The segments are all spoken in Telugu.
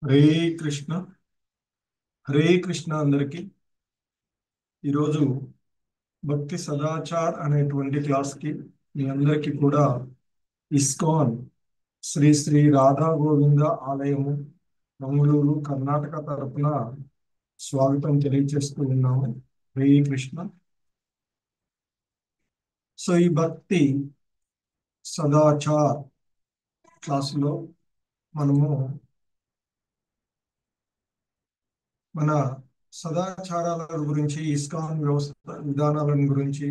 హరే కృష్ణ. హరే కృష్ణ అందరికి. ఈరోజు భక్తి సదాచార్ అనేటువంటి క్లాస్కి మీ అందరికీ కూడా ఇస్కాన్ శ్రీ శ్రీ రాధా గోవింద ఆలయము మంగళూరు కర్ణాటక తరపున స్వాగతం తెలియజేస్తూ ఉన్నాము. హరే కృష్ణ. సో ఈ భక్తి సదాచార్ క్లాసులో మనము మన సదాచారాల గురించి, ఇస్కాన్ వ్యవస్థ విధానాలను గురించి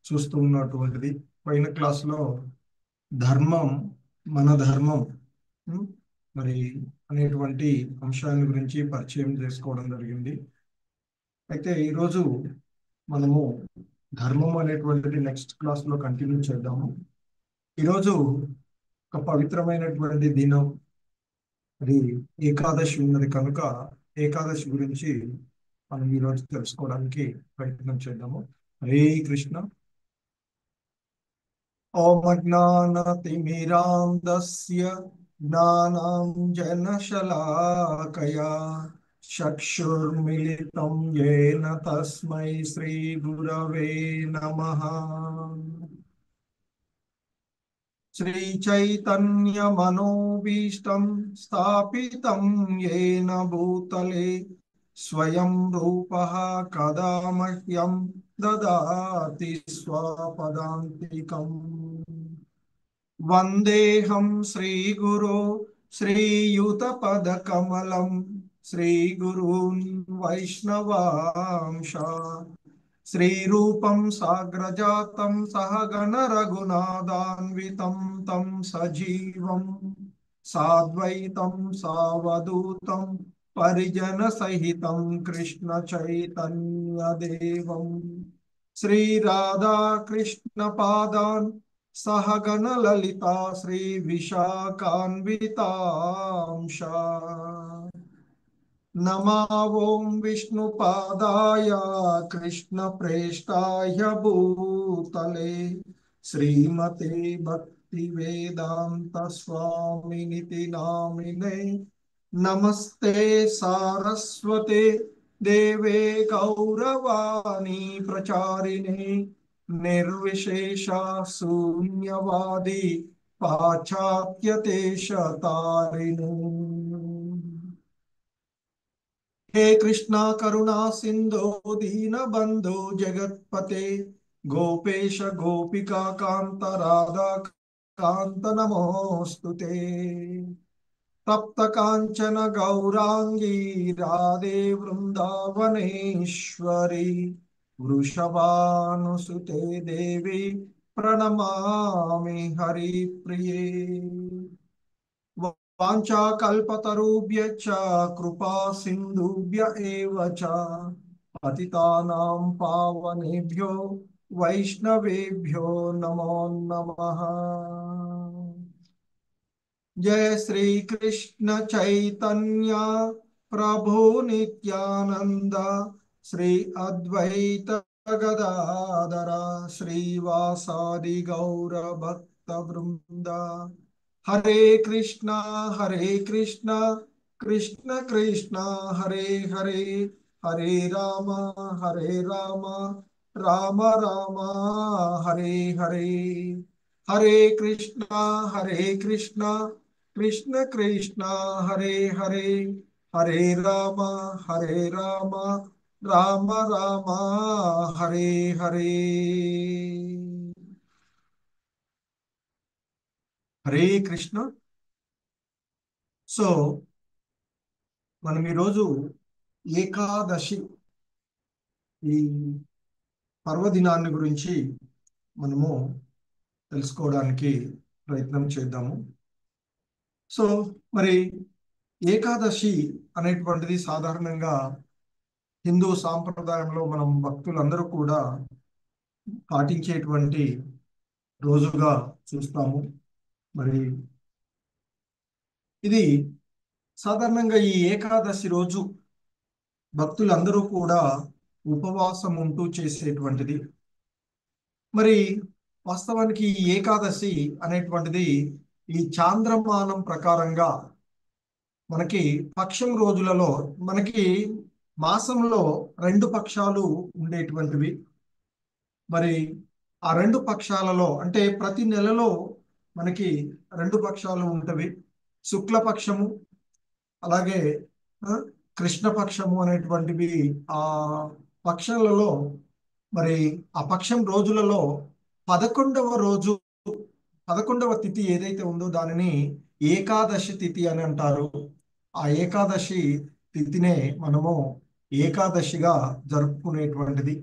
చూస్తూ ఉన్నటువంటిది. పైన క్లాసులో ధర్మం, మన ధర్మం ఉం, మరి అనేటువంటి అంశాన్ని గురించి పరిచయం చేసుకోవడం జరిగింది. అయితే ఈరోజు మనము ధర్మం అనేటువంటిది నెక్స్ట్ క్లాస్లో కంటిన్యూ చేద్దాము. ఈరోజు ఒక పవిత్రమైనటువంటి దినం, అది ఏకాదశి ఉన్నది కనుక ఏకాదశి గురించి మనం ఈరోజు తెలుసుకోవడానికి ప్రయత్నం చేద్దాము. హరే కృష్ణ. ఓం అజ్ఞానతిమిరాంధస్య జ్ఞానాంజనశలాకయా చక్షుర్మిలితం యేన తస్మై శ్రీ గురవే నమః. श्रीचैतन्यमनोभीष्टं स्थापितं येन भूतले स्वयं रूपः कदा मह्यं ददाति स्वपदान्तिकम्। वन्देऽहं श्रीगुरो श्रीयुतपदकमलं श्रीगुरून् वैष्णवांश श्रीरूपं साग्रजातं सहगण रघुनाथान्वितं तं सजीवं साद्वैतं सावधूतं परिजनसहितं कृष्ण चैतन्यदेवं श्रीराधा कृष्णपादान् सहगण ललिता श्रीविशाखान्वितांश नमो विष्णुपादाय कृष्णप्रेष्ठाय भूतले श्रीमते भक्तिवेदांत स्वामिनिति नामिने नमस्ते सारस्वते देवे गौरवाणी प्रचारिणे निर्विशेषा शून्यवादी पाश्चात्यदेशतारिणे। हे कृष्णा करुणा सिंधु दीनबंधु जगत्पते गोपेश गोपिका कांत राधा कांत नमोस्तुते। तप्त कांचन गौरांगी राधे वृंदावनेश्वरी वृषभानुसुते देवी प्रणमामि हरिप्रिये। वाञ्छाकल्पतरुभ्यश्च कृपा सिन्धुभ्य एव च पतितानां पावनेभ्यो वैष्णवेभ्यो नमो नमः। जय श्री कृष्ण चैतन्य प्रभु नित्यानंद श्री अद्वैत गदाधर श्रीवासादि गौर भक्त वृंद। हरे कृष्णा कृष्ण कृष्णा हरे हरे, हरे राम राम राम हरे हरे। हरे कृष्णा कृष्ण कृष्णा हरे हरे, हरे राम राम राम हरे हरे। హరే కృష్ణ. సో మనం ఈరోజు ఏకాదశి ఈ పర్వదినాన్ని గురించి మనము తెలుసుకోవడానికి ప్రయత్నం చేద్దాము. సో మరి ఏకాదశి అనేటువంటిది సాధారణంగా హిందూ సాంప్రదాయంలో మనం భక్తులందరూ కూడా పాటించేటువంటి రోజుగా చూస్తాము. మరి ఇది సాధారణంగా ఈ ఏకాదశి రోజు భక్తులందరూ కూడా ఉపవాసం ఉంటూ చేసేటువంటిది. మరి వాస్తవానికి ఈ ఏకాదశి అనేటువంటిది ఈ చాంద్రమానం ప్రకారంగా మనకి పక్షం రోజులలో మనకి మాసంలో రెండు పక్షాలు ఉండేటువంటివి. మరి ఆ రెండు పక్షాలలో అంటే ప్రతి నెలలో మనకి రెండు పక్షాలు ఉంటవి. శుక్లపక్షము అలాగే ఆ, కృష్ణపక్షము అనేటువంటివి ఆ పక్షాలలో. మరి ఆ పక్షం రోజులలో 11వ రోజు, 11వ తిథి ఏదైతే ఉందో దానిని ఏకాదశి తిథి అని అంటారు. ఆ ఏకాదశి తిథినే మనము ఏకాదశిగా జరుపుకునేటువంటిది.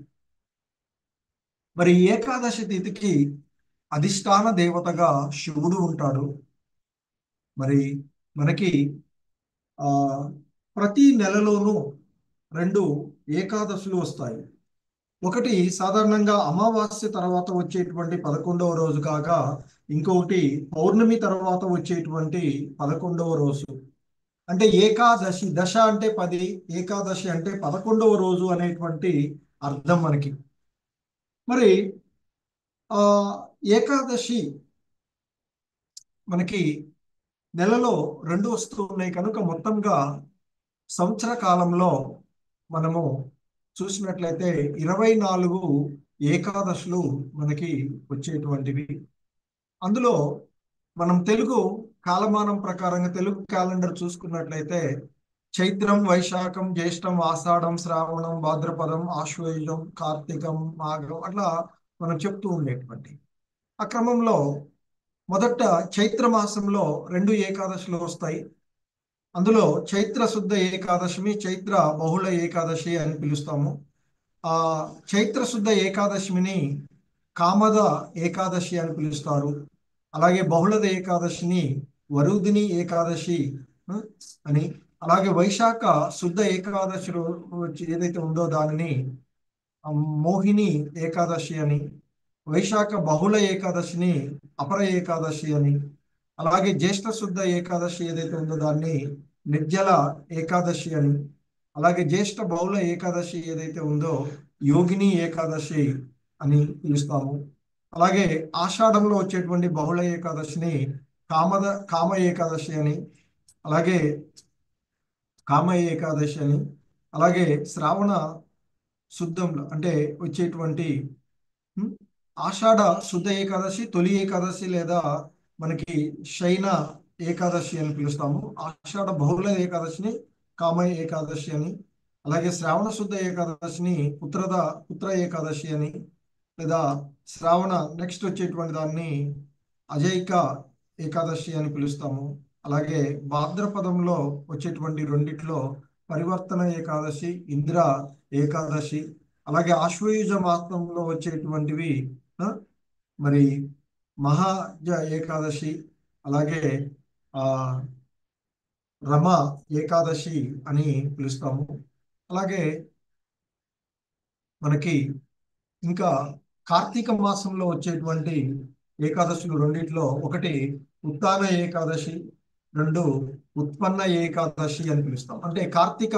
మరి ఈ ఏకాదశి తిథికి అధిష్టాన దేవతగా శివుడు ఉంటాడు. మరి మనకి ఆ ప్రతి నెలలోనూ రెండు ఏకాదశులు వస్తాయి. ఒకటి సాధారణంగా అమావాస్య తర్వాత వచ్చేటువంటి 11వ రోజు కాగా, ఇంకొకటి పౌర్ణమి తర్వాత వచ్చేటువంటి 11వ రోజు. అంటే ఏకాదశి, దశ అంటే 10, ఏకాదశి అంటే 11వ రోజు అనేటువంటి అర్థం మనకి. మరి ఆ ఏకాదశి మనకి నెలలో రెండు వస్తూ ఉన్నాయి కనుక మొత్తంగా సంవత్సర కాలంలో మనము చూసినట్లయితే 24 ఏకాదశులు మనకి వచ్చేటువంటివి. అందులో మనం తెలుగు కాలమానం ప్రకారంగా తెలుగు క్యాలెండర్ చూసుకున్నట్లయితే చైత్రం, వైశాఖం, జ్యేష్టం, ఆషాఢం, శ్రావణం, భాద్రపదం, ఆశ్వయుజం, కార్తీకం, మాఘం అట్లా మనం చెప్తూ ఉండేటువంటి ఆ క్రమంలో మొదట చైత్ర మాసంలో రెండు ఏకాదశులు వస్తాయి. అందులో చైత్ర శుద్ధ ఏకాదశమి, చైత్ర బహుళ ఏకాదశి అని పిలుస్తాము. ఆ చైత్ర శుద్ధ ఏకాదశిని కామద ఏకాదశి అని పిలుస్తారు. అలాగే బహుళద ఏకాదశిని వరుదిని ఏకాదశి ఆ, అని, అలాగే వైశాఖ శుద్ధ ఏకాదశి ఏదైతే ఉందో దానిని మోహిని ఏకాదశి అని, వైశాఖ బహుళ ఏకాదశిని అపర ఏకాదశి అని, అలాగే జ్యేష్ఠ శుద్ధ ఏకాదశి ఏదైతే ఉందో దాన్ని నిర్జల ఏకాదశి అని, అలాగే జ్యేష్ఠ బహుళ ఏకాదశి ఏదైతే ఉందో యోగిని ఏకాదశి అని పిలుస్తాము. అలాగే ఆషాఢంలో వచ్చేటువంటి బహుళ ఏకాదశిని కామ ఏకాదశి అని, అలాగే కామ ఏకాదశి అని, అలాగే శ్రావణ శుద్ధంలో అంటే వచ్చేటువంటి ఉమ్, ఆషాఢ శుద్ధ ఏకాదశి, తొలి ఏకాదశి లేదా మనకి శయన ఏకాదశి అని పిలుస్తాము. ఆషాఢ బహుళ ఏకాదశిని కామ ఏకాదశి అని, అలాగే శ్రావణ శుద్ధ ఏకాదశిని పుత్ర ఏకాదశి అని, లేదా శ్రావణ నెక్స్ట్ వచ్చేటువంటి దాన్ని అజైక ఏకాదశి అని పిలుస్తాము. అలాగే భాద్రపదంలో వచ్చేటువంటి రెండిట్లో పరివర్తన ఏకాదశి, ఇంద్ర ఏకాదశి, అలాగే ఆశ్వయుజ మాసంలో వచ్చేటువంటివి ఆ, మరి మహాజ ఏకాదశి, అలాగే ఆ రమ ఏకాదశి అని పిలుస్తాము. అలాగే మనకి ఇంకా కార్తీక మాసంలో వచ్చేటువంటి ఏకాదశులు రెండిట్లో ఒకటి ఉత్తాన ఏకాదశి, రెండు ఉత్పన్న ఏకాదశి అని పిలుస్తాం. అంటే కార్తీక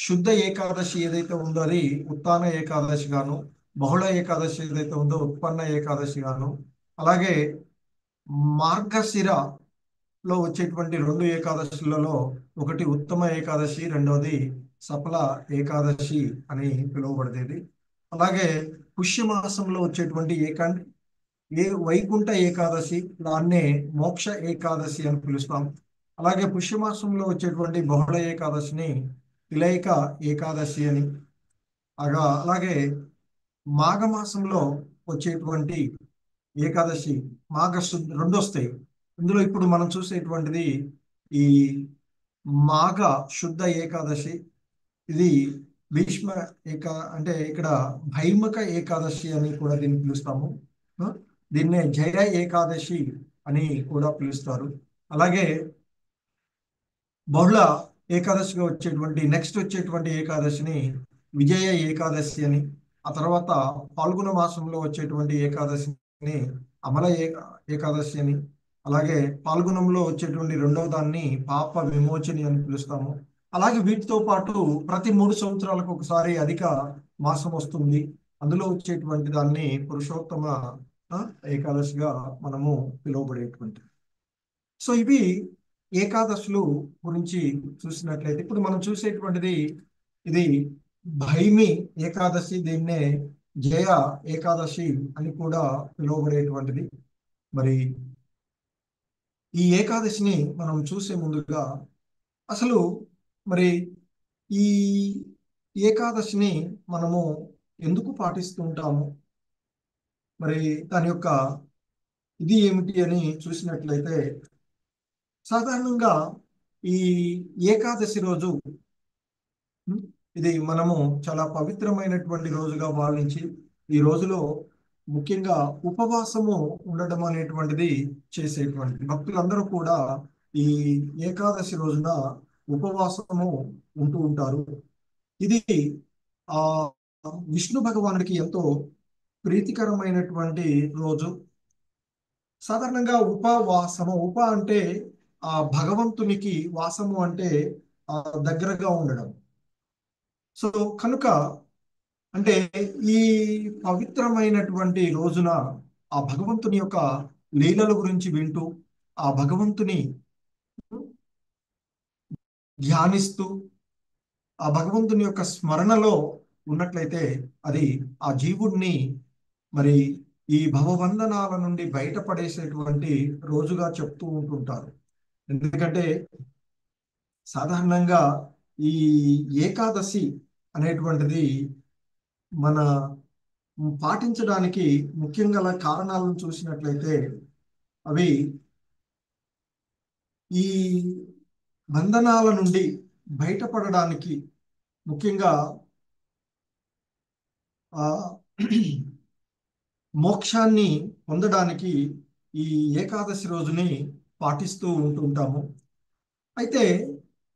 శుద్ధ ఏకాదశి ఏదైతే ఉందో అది ఉత్తాన ఏకాదశి గాను, బహుళ ఏకాదశి ఏదైతే ఉందో ఉత్పన్న ఏకాదశి గాను, అలాగే మార్గశిరలో వచ్చేటువంటి రెండు ఏకాదశులలో ఒకటి ఉత్తమ ఏకాదశి, రెండవది సఫల ఏకాదశి అని పిలువబడేది. అలాగే పుష్యమాసంలో వచ్చేటువంటి వైకుంఠ ఏకాదశి, దాన్నే మోక్ష ఏకాదశి అని పిలుస్తాం. అలాగే పుష్యమాసంలో వచ్చేటువంటి బహుళ ఏకాదశిని తిలైక ఏకాదశి అని, అలాగే మాఘమాసంలో వచ్చేటువంటి ఏకాదశి రెండు వస్తాయి. ఇందులో ఇప్పుడు మనం చూసేటువంటిది ఈ మాఘ శుద్ధ ఏకాదశి. ఇది భీష్మ అంటే ఇక్కడ భైమక ఏకాదశి అని కూడా దీన్ని పిలుస్తాము. ఆ, దీన్నే జయ ఏకాదశి అని కూడా పిలుస్తారు. అలాగే బహుళ ఏకాదశిగా వచ్చేటువంటి నెక్స్ట్ వచ్చేటువంటి ఏకాదశిని విజయ ఏకాదశి అని, ఆ తర్వాత పాల్గొన మాసంలో వచ్చేటువంటి ఏకాదశిని అమల ఏకాదశి అని, అలాగే పాల్గొనంలో వచ్చేటువంటి రెండవ దాన్ని పాప విమోచని అని పిలుస్తాము. అలాగే వీటితో పాటు ప్రతి 3 సంవత్సరాలకు ఒకసారి అధిక మాసం వస్తుంది. అందులో వచ్చేటువంటి దాన్ని పురుషోత్తమ ఆ, ఏకాదశిగా మనము పిలువబడేటువంటి. సో ఇవి ఏకాదశులు గురించి చూసినట్లయితే ఇప్పుడు మనం చూసేటువంటిది ఇది భైమి ఏకాదశి, దీన్నే జయ ఏకాదశి అని కూడా పిలువబడేటువంటిది. మరి ఈ ఏకాదశిని మనం చూసే ముందుగా అసలు మరి ఈ ఏకాదశిని మనము ఎందుకు పాటిస్తూ ఉంటాము, మరి దాని యొక్క ఇది ఏమిటి అని చూసినట్లయితే సాధారణంగా ఈ ఏకాదశి రోజు ఇది మనము చాలా పవిత్రమైనటువంటి రోజుగా భావించి ఈ రోజులో ముఖ్యంగా ఉపవాసము ఉండడం అనేటువంటిది చేసేటువంటి భక్తులందరూ కూడా ఈ ఏకాదశి రోజున ఉపవాసము ఉంటూ ఉంటారు. ఇది ఆ విష్ణు భగవానుడికి ఎంతో ప్రీతికరమైనటువంటి రోజు. సాధారణంగా ఉపవాసము, అంటే ఆ భగవంతునికి, వాసము అంటే దగ్గరగా ఉండడం. సో కనుక అంటే ఈ పవిత్రమైనటువంటి రోజున ఆ భగవంతుని యొక్క లీలల గురించి వింటూ ఆ భగవంతుని ధ్యానిస్తూ ఆ భగవంతుని యొక్క స్మరణలో ఉన్నట్లయితే అది ఆ జీవుణ్ణి మరి ఈ భవబంధనాల నుండి బయటపడేసేటువంటి రోజుగా చెప్తూ ఉంటుంటారు. ఎందుకంటే సాధారణంగా ఈ ఏకాదశి అనేటువంటిది మన పాటించడానికి ముఖ్యంగా కారణాలను చూసినట్లయితే అవి ఈ బంధనాల నుండి బయటపడడానికి, ముఖ్యంగా మోక్షాన్ని పొందడానికి ఈ ఏకాదశి రోజుని పాటిస్తూ ఉంటుంటాము. అయితే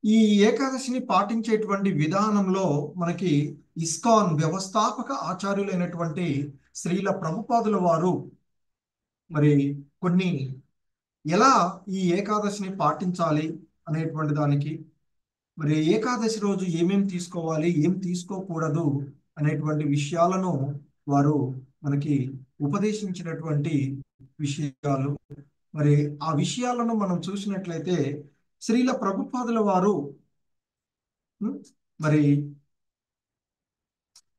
ఈ ఏకాదశిని పాటించేటువంటి విధానంలో మనకి ఇస్కాన్ వ్యవస్థాపక ఆచార్యులైనటువంటి శ్రీల ప్రభుపాదుల వారు మరి కొన్ని ఎలా ఈ ఏకాదశిని పాటించాలి అనేటువంటి దానికి, మరి ఏకాదశి రోజు ఏమేమి తీసుకోవాలి, ఏం తీసుకోకూడదు అనేటువంటి విషయాలను వారు మనకి ఉపదేశించినటువంటి విషయాలు. మరి ఆ విషయాలను మనం చూసినట్లయితే శ్రీల ప్రభుపాదుల వారు మరి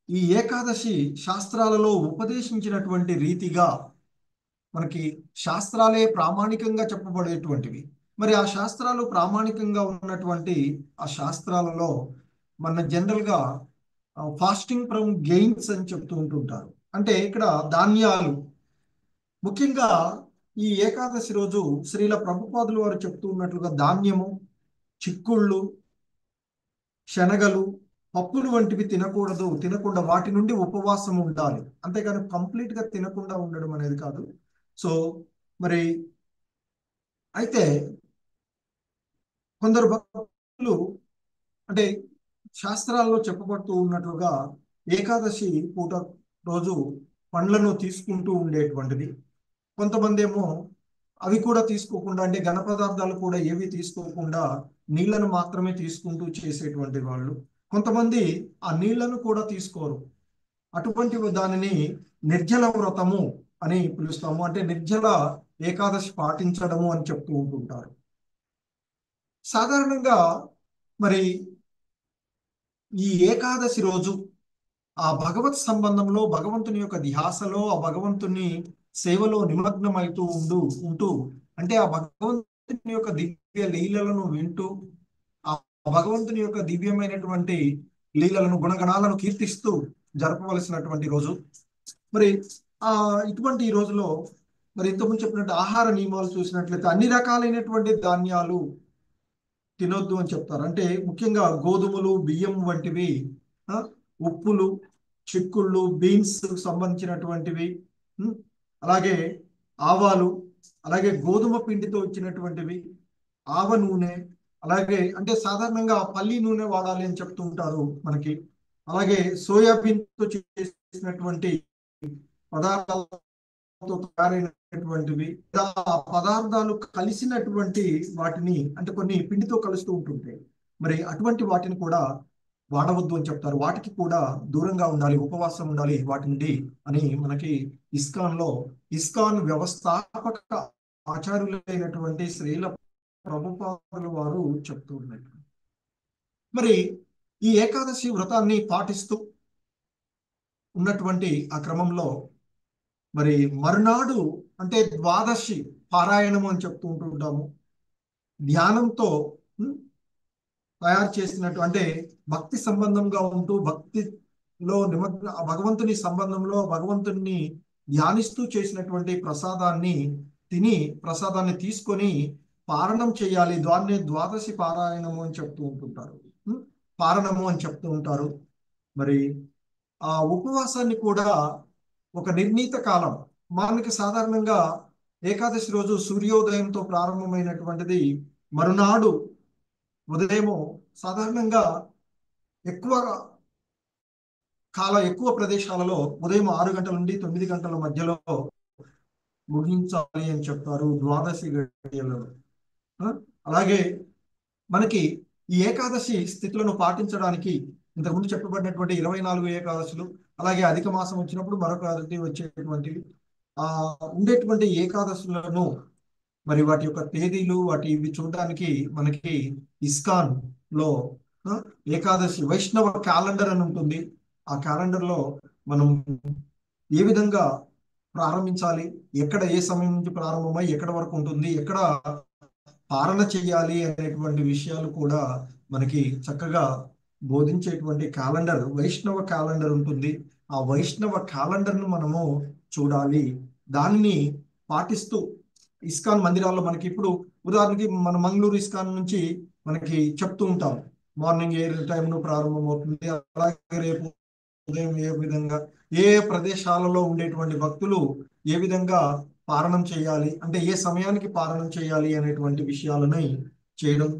ఈ ఏకాదశి శాస్త్రాలలో ఉపదేశించినటువంటి రీతిగా మనకి శాస్త్రాలే ప్రామాణికంగా చెప్పబడేటువంటివి. మరి ఆ శాస్త్రాలు ప్రామాణికంగా ఉన్నటువంటి ఆ శాస్త్రాలలో మన జనరల్గా ఫాస్టింగ్ ఫ్రమ్ గెయిన్స్ అని చెప్తూ ఉంటుంటారు. అంటే ఇక్కడ ధాన్యాలు, ముఖ్యంగా ఈ ఏకాదశి రోజు శ్రీల ప్రభుపాదులు వారు చెప్తూ ఉన్నట్లుగా ధాన్యము, చిక్కుళ్ళు, శనగలు, పప్పులు వంటివి తినకుండా వాటి నుండి ఉపవాసం ఉండాలి. అంతేగాని కంప్లీట్గా తినకుండా ఉండడం అనేది కాదు. సో మరి అయితే కొందరు భక్తులు అంటే శాస్త్రాల్లో చెప్పబడుతూ ఉన్నట్లుగా ఏకాదశి పూట రోజు పండ్లను తీసుకుంటూ ఉండేటువంటిది. కొంతమంది ఏమో అవి కూడా తీసుకోకుండా, అంటే ఘన పదార్థాలు కూడా ఏవి తీసుకోకుండా నీళ్లను మాత్రమే తీసుకుంటూ చేసేటువంటి వాళ్ళు. కొంతమంది ఆ నీళ్లను కూడా తీసుకోరు. అటువంటి దానిని నిర్జల వ్రతము అని పిలుస్తాము. అంటే నిర్జల ఏకాదశి పాటించడము అని చెప్తూ ఉంటుంటారు. సాధారణంగా మరి ఈ ఏకాదశి రోజు ఆ భగవత్ సంబంధంలో, భగవంతుని యొక్క ధ్యాసలో, ఆ భగవంతుని సేవలో నిమగ్నమైతూ ఉంటూ అంటే ఆ భగవంతుని యొక్క దివ్య లీలలను వింటూ ఆ భగవంతుని యొక్క దివ్యమైనటువంటి లీలలను, గుణగణాలను కీర్తిస్తూ జరపవలసినటువంటి రోజు. మరి ఇటువంటి ఈ రోజులో మరి ఇంతకుముందు చెప్పినట్టు ఆహార నియమాలు చూసినట్లయితే అన్ని రకాలైనటువంటి ధాన్యాలు తినొద్దు అని చెప్తారు. అంటే ముఖ్యంగా గోధుమలు, బియ్యం వంటివి, ఉప్పులు, చిక్కుళ్ళు, బీన్స్ సంబంధించినటువంటివి, అలాగే ఆవాలు, అలాగే గోధుమ పిండితో ఇచ్చినటువంటివి, ఆవ నూనె, అలాగే అంటే సాధారణంగా పల్లి నూనె వాడాలి అని చెప్తూ ఉంటారు మనకి. అలాగే సోయాబీన్తో చేసినటువంటి పదార్థాలతో తయారైనటువంటివి, పదార్థాలు కలిసినటువంటి వాటిని, అంటే కొన్ని పిండితో కలుస్తూ ఉంటుంటాయి, మరి అటువంటి వాటిని కూడా వాడవద్దు అని చెప్తారు. వాటికి కూడా దూరంగా ఉండాలి, ఉపవాసం ఉండాలి వాటి నుండి అని మనకి ఇస్కాన్ వ్యవస్థాపక ఆచార్యులైనటువంటి శ్రీల ప్రభుపాదుల వారు చెప్తూ ఉన్నారు. మరి ఈ ఏకాదశి వ్రతాన్ని పాటిస్తూ ఉన్నటువంటి ఆ క్రమంలో మరి మరునాడు అంటే ద్వాదశి పారాయణము అని చెప్తూ ఉంటుంటాము. ధ్యానంతో తయారు చేసినట్టు అంటే భక్తి సంబంధంగా ఉంటూ భక్తిలో నిమగ్న భగవంతుని సంబంధంలో భగవంతుని ధ్యానిస్తూ చేసినటువంటి ప్రసాదాన్ని తిని ప్రసాదాన్ని తీసుకొని పారణం చేయాలి. దాన్నే ద్వాదశి పారాయణము అని చెప్తూ ఉంటుంటారు. పారణము అని చెప్తూ ఉంటారు. మరి ఆ ఉపవాసాన్ని కూడా ఒక నిర్ణీత కాలం మనకి సాధారణంగా ఏకాదశి రోజు సూర్యోదయంతో ప్రారంభమైనటువంటిది మరునాడు ఉదయము సాధారణంగా ఎక్కువ ఎక్కువ ప్రదేశాలలో ఉదయం 6 గంటల నుండి 9 గంటల మధ్యలో ముగించాలి అని చెప్తారు ద్వాదశి గడియలలో. అలాగే మనకి ఈ ఏకాదశి స్థితులను పాటించడానికి ఇంతకుముందు చెప్పబడినటువంటి 24 ఏకాదశులు, అలాగే అధిక మాసం వచ్చినప్పుడు మరొకటి వచ్చేటువంటివి ఉండేటువంటి ఏకాదశులను మరి వాటి యొక్క తేదీలు వాటి ఇవి చూడడానికి మనకి ఇస్కాన్ లో ఏకాదశి వైష్ణవ క్యాలెండర్ అని ఉంటుంది. ఆ క్యాలెండర్ లో మనం ఏ విధంగా ప్రారంభించాలి, ఎక్కడ ఏ సమయం నుంచి ప్రారంభమై ఎక్కడ వరకు ఉంటుంది, ఎక్కడ పాలన చేయాలి అనేటువంటి విషయాలు కూడా మనకి చక్కగా బోధించేటువంటి క్యాలెండర్ వైష్ణవ క్యాలెండర్ ఉంటుంది. ఆ వైష్ణవ క్యాలెండర్ను మనము చూడాలి. దానిని పాటిస్తూ ఇస్కాన్ మందిరాల్లో మనకి ఇప్పుడు ఉదాహరణకి మన మంగళూరు ఇస్కాన్ నుంచి మనకి చెప్తూ ఉంటాం మార్నింగ్ ఏ టైంలో ప్రారంభమవుతుంది, అలాగే రేపు ఉదయం ఏ విధంగా ఏ ప్రదేశాలలో ఉండేటువంటి భక్తులు ఏ విధంగా పారణం చేయాలి అంటే ఏ సమయానికి పారణం చేయాలి అనేటువంటి విషయాలని చేయడం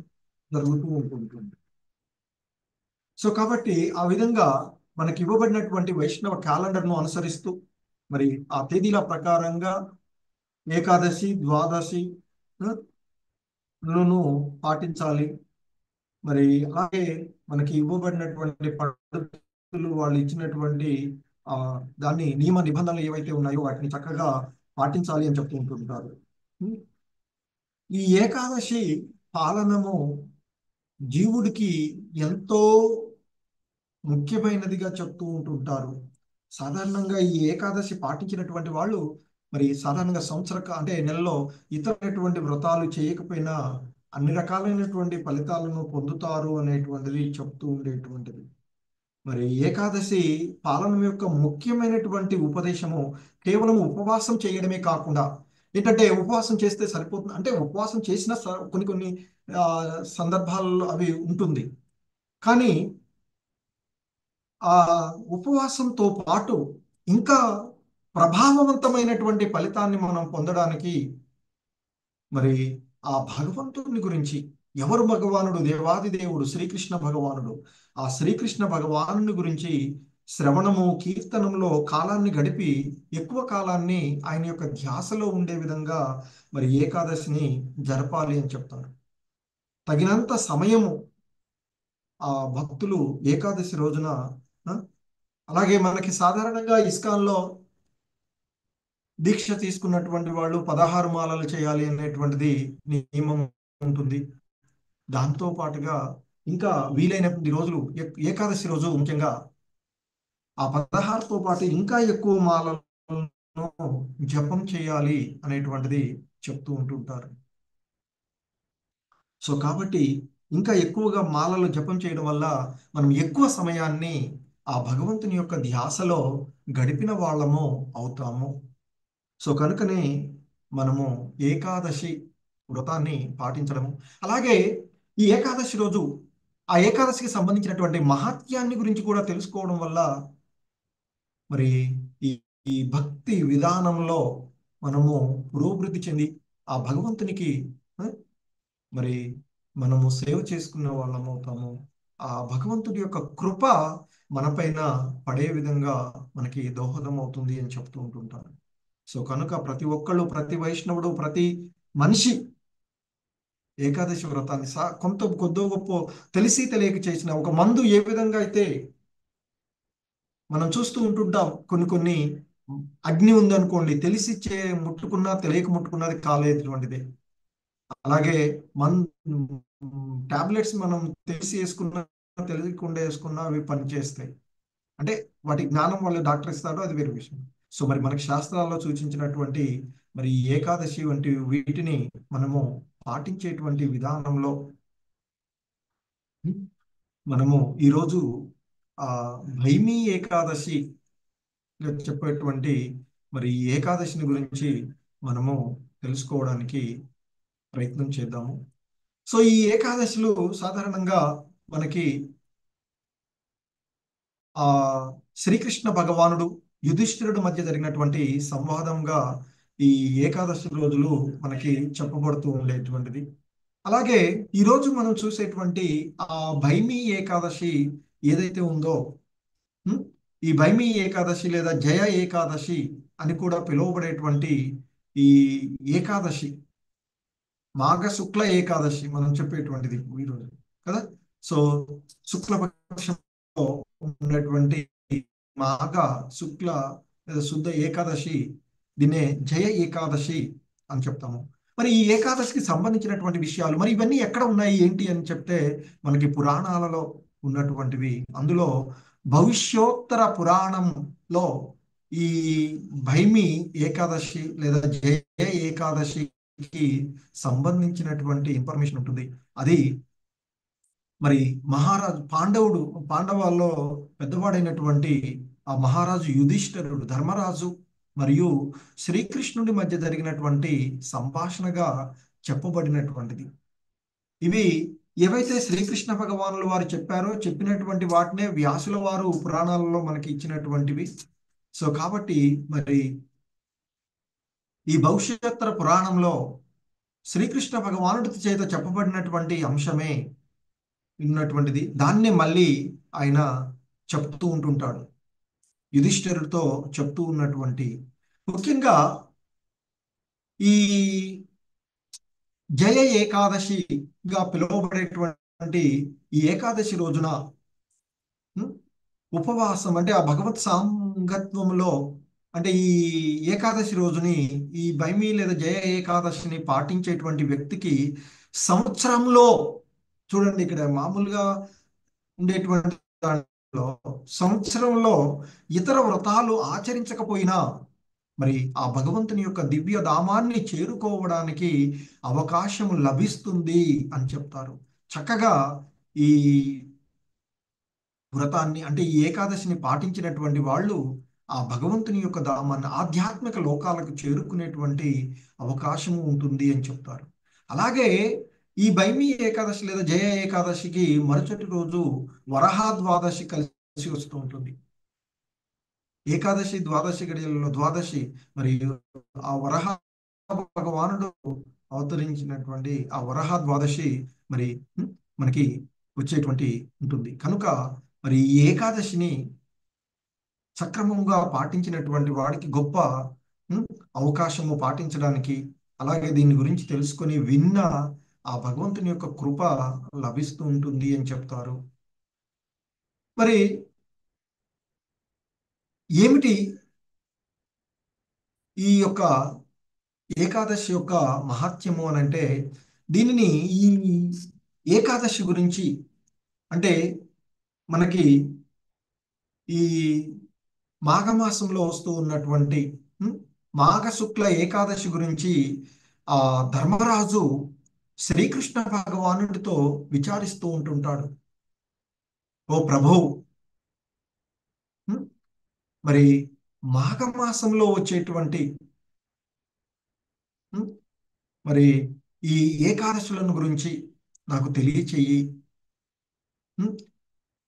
జరుగుతూ ఉంటుంది. సో కాబట్టి ఆ విధంగా మనకి ఇవ్వబడినటువంటి వైష్ణవ క్యాలెండర్ను అనుసరిస్తూ మరి ఆ తేదీల ప్రకారంగా ఏకాదశి ద్వాదశి లను పాటించాలి. మరి అలాగే మనకి ఇవ్వబడినటువంటి పద్ధతులు వాళ్ళు ఇచ్చినటువంటి దాన్ని నియమ నిబంధనలు ఏవైతే ఉన్నాయో వాటిని చక్కగా పాటించాలి అని చెప్తూ ఉంటుంటారు. ఈ ఏకాదశి పాలనము జీవుడికి ఎంతో ముఖ్యమైనదిగా చెప్తూ ఉంటుంటారు. సాధారణంగా ఈ ఏకాదశి పాటించినటువంటి వాళ్ళు మరి సాధారణంగా అంటే నెలలో ఇతరమైనటువంటి వ్రతాలు చేయకపోయినా అన్ని రకాలైనటువంటి ఫలితాలను పొందుతారు అనేటువంటిది చెప్తూ ఉండేటువంటిది. మరి ఏకాదశి పాలన యొక్క ముఖ్యమైనటువంటి ఉపదేశము కేవలం ఉపవాసం చేయడమే కాకుండా ఏంటంటే ఉపవాసం చేస్తే సరిపోతుంది అంటే ఉపవాసం చేసిన కొన్ని సందర్భాల్లో అవి ఉంటుంది. కానీ ఆ ఉపవాసంతో పాటు ఇంకా ప్రభావవంతమైనటువంటి ఫలితాన్ని మనం పొందడానికి మరి ఆ భగవంతుని గురించి ఎవరు భగవానుడు దేవాది దేవుడు శ్రీకృష్ణ భగవానుడు ఆ శ్రీకృష్ణ భగవాను గురించి శ్రవణము కీర్తనంలో కాలాన్ని గడిపి ఎక్కువ కాలాన్ని ఆయన యొక్క ధ్యాసలో ఉండే విధంగా మరి ఏకాదశిని జరపాలి అని చెప్తారు. తగినంత సమయము ఆ భక్తులు ఏకాదశి రోజున అలాగే మనకి సాధారణంగా ఇస్కాన్లో దీక్ష తీసుకున్నటువంటి వాళ్ళు 16 మాలలు చేయాలి అనేటువంటిది నియమం ఉంటుంది. దాంతో పాటుగా ఇంకా వీలైనటువంటి రోజులు ఏకాదశి రోజు ముఖ్యంగా ఆ 16తో పాటు ఇంకా ఎక్కువ మాలను జపం చేయాలి అనేటువంటిది చెప్తూ ఉంటుంటారు. సో కాబట్టి ఇంకా ఎక్కువగా మాలలు జపం చేయడం వల్ల మనం ఎక్కువ సమయాన్ని ఆ భగవంతుని యొక్క ధ్యాసలో గడిపిన వాళ్ళము అవుతాము. సో కనుకనే మనము ఏకాదశి వ్రతాన్ని పాటించడము అలాగే ఈ ఏకాదశి రోజు ఆ ఏకాదశికి సంబంధించినటువంటి మహాత్యాన్ని గురించి కూడా తెలుసుకోవడం వల్ల మరి ఈ భక్తి విధానంలో మనము పురోభివృద్ధి చెంది ఆ భగవంతునికి మరి మనము సేవ చేసుకునే వాళ్ళం అవుతాము. ఆ భగవంతుడి యొక్క కృప మనపైన పడే విధంగా మనకి దోహదం అవుతుంది అని చెప్తూ ఉంటుంటారు. సో కనుక ప్రతి ఒక్కళ్ళు ప్రతి వైష్ణవుడు ప్రతి మనిషి ఏకాదశి వ్రతాన్ని కొద్దో గొప్ప తెలిసి తెలియక చేసిన ఒక మందు ఏ విధంగా అయితే మనం చూస్తూ ఉంటుంటాం కొన్ని అగ్ని ఉందనుకోండి తెలిసి ముట్టుకున్నా తెలియక ముట్టుకున్నది కాలేటువంటిదే. అలాగే మన్ టాబ్లెట్స్ మనం తెలిసి వేసుకున్నా తెలియకుండా వేసుకున్నా అవి పనిచేస్తాయి. అంటే వాటి జ్ఞానం వల్ల డాక్టర్ ఇస్తారో అది వేరే విషయం. సో మరి మనకి శాస్త్రాల్లో సూచించినటువంటి మరి ఈ ఏకాదశి వంటి వీటిని మనము పాటించేటువంటి విధానంలో మనము ఈరోజు ఆ భైమీ ఏకాదశి చెప్పేటువంటి మరి ఈ ఏకాదశిని గురించి మనము తెలుసుకోవడానికి ప్రయత్నం చేద్దాము. సో ఈ ఏకాదశిలు సాధారణంగా మనకి ఆ శ్రీకృష్ణ భగవానుడు యుధిష్ఠిరుడు మధ్య జరిగినటువంటి సంవాదంగా ఈ ఏకాదశి రోజులు మనకి చెప్పబడుతూ ఉండేటువంటిది. అలాగే ఈరోజు మనం చూసేటువంటి ఆ భైమీ ఏకాదశి ఏదైతే ఉందో, ఉం, ఈ భైమీ ఏకాదశి లేదా జయ ఏకాదశి అని కూడా పిలువబడేటువంటి ఈ ఏకాదశి మాఘ శుక్ల ఏకాదశి మనం చెప్పేటువంటిది ఈరోజు కదా. సో శుక్లపక్షంలో ఉన్నటువంటి మాఘ శుక్ల లేదా శుద్ధ ఏకాదశి దీన్నే జయ ఏకాదశి అని చెప్తాము. మరి ఈ ఏకాదశికి సంబంధించినటువంటి విషయాలు మరి ఇవన్నీ ఎక్కడ ఉన్నాయి ఏంటి అని చెప్తే మనకి పురాణాలలో ఉన్నటువంటివి. అందులో భవిష్యోత్తర పురాణంలో ఈ భైమి ఏకాదశి లేదా జయ ఏకాదశికి సంబంధించినటువంటి ఇన్ఫర్మేషన్ ఉంటుంది. అది మరి మహారాజు పాండవాల్లో పెద్దవాడైనటువంటి ఆ మహారాజు యుధిష్ఠిరుడు ధర్మరాజు మరియు శ్రీకృష్ణుడి మధ్య జరిగినటువంటి సంభాషణగా చెప్పబడినటువంటిది. ఇవి ఏవైతే శ్రీకృష్ణ భగవానులు వారు చెప్పినటువంటి వాటినే వ్యాసుల వారు పురాణాలలో మనకి ఇచ్చినటువంటివి. సో కాబట్టి మరి ఈ భవిష్యోత్తర పురాణంలో శ్రీకృష్ణ భగవానుడి చేత చెప్పబడినటువంటి అంశమే ఉన్నటువంటిది. దాన్నే మళ్ళీ ఆయన చెప్తూ ఉంటుంటాడు, యుధిష్ఠిరుడితో చెప్తూ ఉన్నటువంటి ముఖ్యంగా ఈ జయ ఏకాదశిగా పిలువబడేటువంటి ఈ ఏకాదశి రోజున ఉపవాసం అంటే ఆ భగవత్ సాంగత్వంలో అంటే ఈ ఏకాదశి రోజుని ఈ భైమి లేదా జయ ఏకాదశిని పాటించేటువంటి వ్యక్తికి సంవత్సరంలో చూడండి ఇక్కడ మామూలుగా ఉండేటువంటి దాంట్లో సంవత్సరంలో ఇతర వ్రతాలు ఆచరించకపోయినా మరి ఆ భగవంతుని యొక్క దివ్య ధామాన్ని చేరుకోవడానికి అవకాశం లభిస్తుంది అని చెప్తారు. చక్కగా ఈ వ్రతాన్ని అంటే ఈ ఏకాదశిని పాటించినటువంటి వాళ్ళు ఆ భగవంతుని యొక్క ధామాన్ని ఆధ్యాత్మిక లోకాలకు చేరుకునేటువంటి అవకాశము ఉంటుంది అని చెప్తారు. అలాగే ఈ భైమి ఏకాదశి లేదా జయ ఏకాదశికి మరుసటి రోజు వరహా ద్వాదశి కలిసి వస్తూ ఉంటుంది. ఏకాదశి ద్వాదశి గడియలలో ద్వాదశి మరి ఆ వరహ భగవానుడు అవతరించినటువంటి ఆ వరహ ద్వాదశి మరి మనకి వచ్చేటువంటి ఉంటుంది. కనుక మరి ఈ ఏకాదశిని సక్రమంగా పాటించినటువంటి వాడికి గొప్ప అవకాశము పాటించడానికి, అలాగే దీని గురించి తెలుసుకొని విన్న ఆ భగవంతుని యొక్క కృప లభిస్తూ ఉంటుంది అని చెప్తారు. మరి ఏమిటి ఈ యొక్క ఏకాదశి యొక్క మహత్యము అని అంటే, దీనిని ఈ ఏకాదశి గురించి అంటే మనకి ఈ మాఘమాసంలో వస్తూ ఉన్నటువంటి మాఘ శుక్ల ఏకాదశి గురించి ఆ ధర్మరాజు శ్రీకృష్ణ భగవానుడితో విచారిస్తూ ఉంటుంటాడు. ఓ ప్రభు, మరి మాఘమాసంలో వచ్చేటువంటి మరి ఈ ఏకాదశులను గురించి నాకు తెలియచెయ్యి,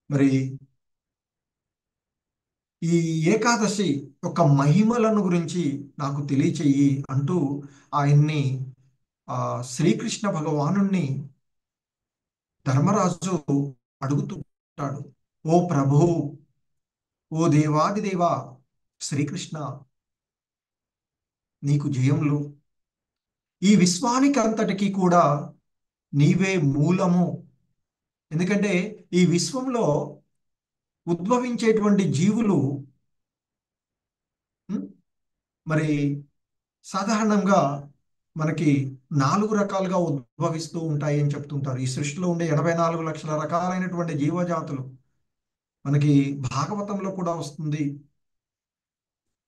మరి ఈ ఏకాదశి యొక్క మహిమలను గురించి నాకు తెలియచెయ్యి అంటూ ఆయన్ని శ్రీకృష్ణ భగవానుణ్ణి ధర్మరాజు అడుగుతుంటాడు. ఓ ప్రభు, ఓ దేవాదిదేవ శ్రీకృష్ణ, నీకు జయములు. ఈ విశ్వానికి అంతటికీ కూడా నీవే మూలము. ఎందుకంటే ఈ విశ్వంలో ఉద్భవించేటువంటి జీవులు మరి సాధారణంగా మనకి 4 రకాలుగా ఉద్భవిస్తూ ఉంటాయి అని చెప్తుంటారు. ఈ సృష్టిలో ఉండే 84 లక్షల రకాలైనటువంటి జీవజాతులు మనకి భాగవతంలో కూడా వస్తుంది.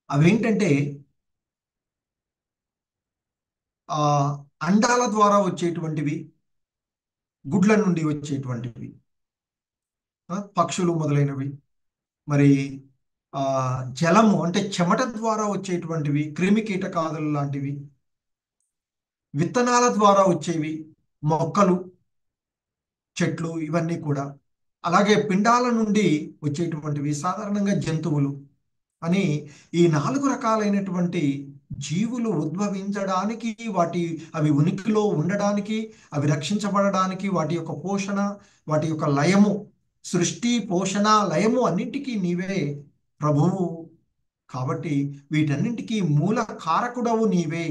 అవేంటంటే ఆ అండాల ద్వారా వచ్చేటువంటివి, గుడ్ల నుండి వచ్చేటువంటివి, పక్షులు మొదలైనవి. మరి జలము అంటే చెమట ద్వారా వచ్చేటువంటివి, క్రిమి కీటకాదులు లాంటివి, విత్తనాల ద్వారా వచ్చేవి, మొక్కలు, చెట్లు, ఇవన్నీ కూడా. అలాగే పిండాల నుండి వచ్చేటువంటివి సాధారణంగా జంతువులు అని ఈ 4 రకాలైనటువంటి జీవులు ఉద్భవించడానికి, అవి ఉనికిలో ఉండడానికి, అవి రక్షించబడడానికి, వాటి యొక్క పోషణ, వాటి యొక్క లయము, సృష్టి పోషణ లయము అన్నింటికీ నీవే ప్రభువు. కాబట్టి వీటన్నింటికీ మూల కారకుడవు నీవే.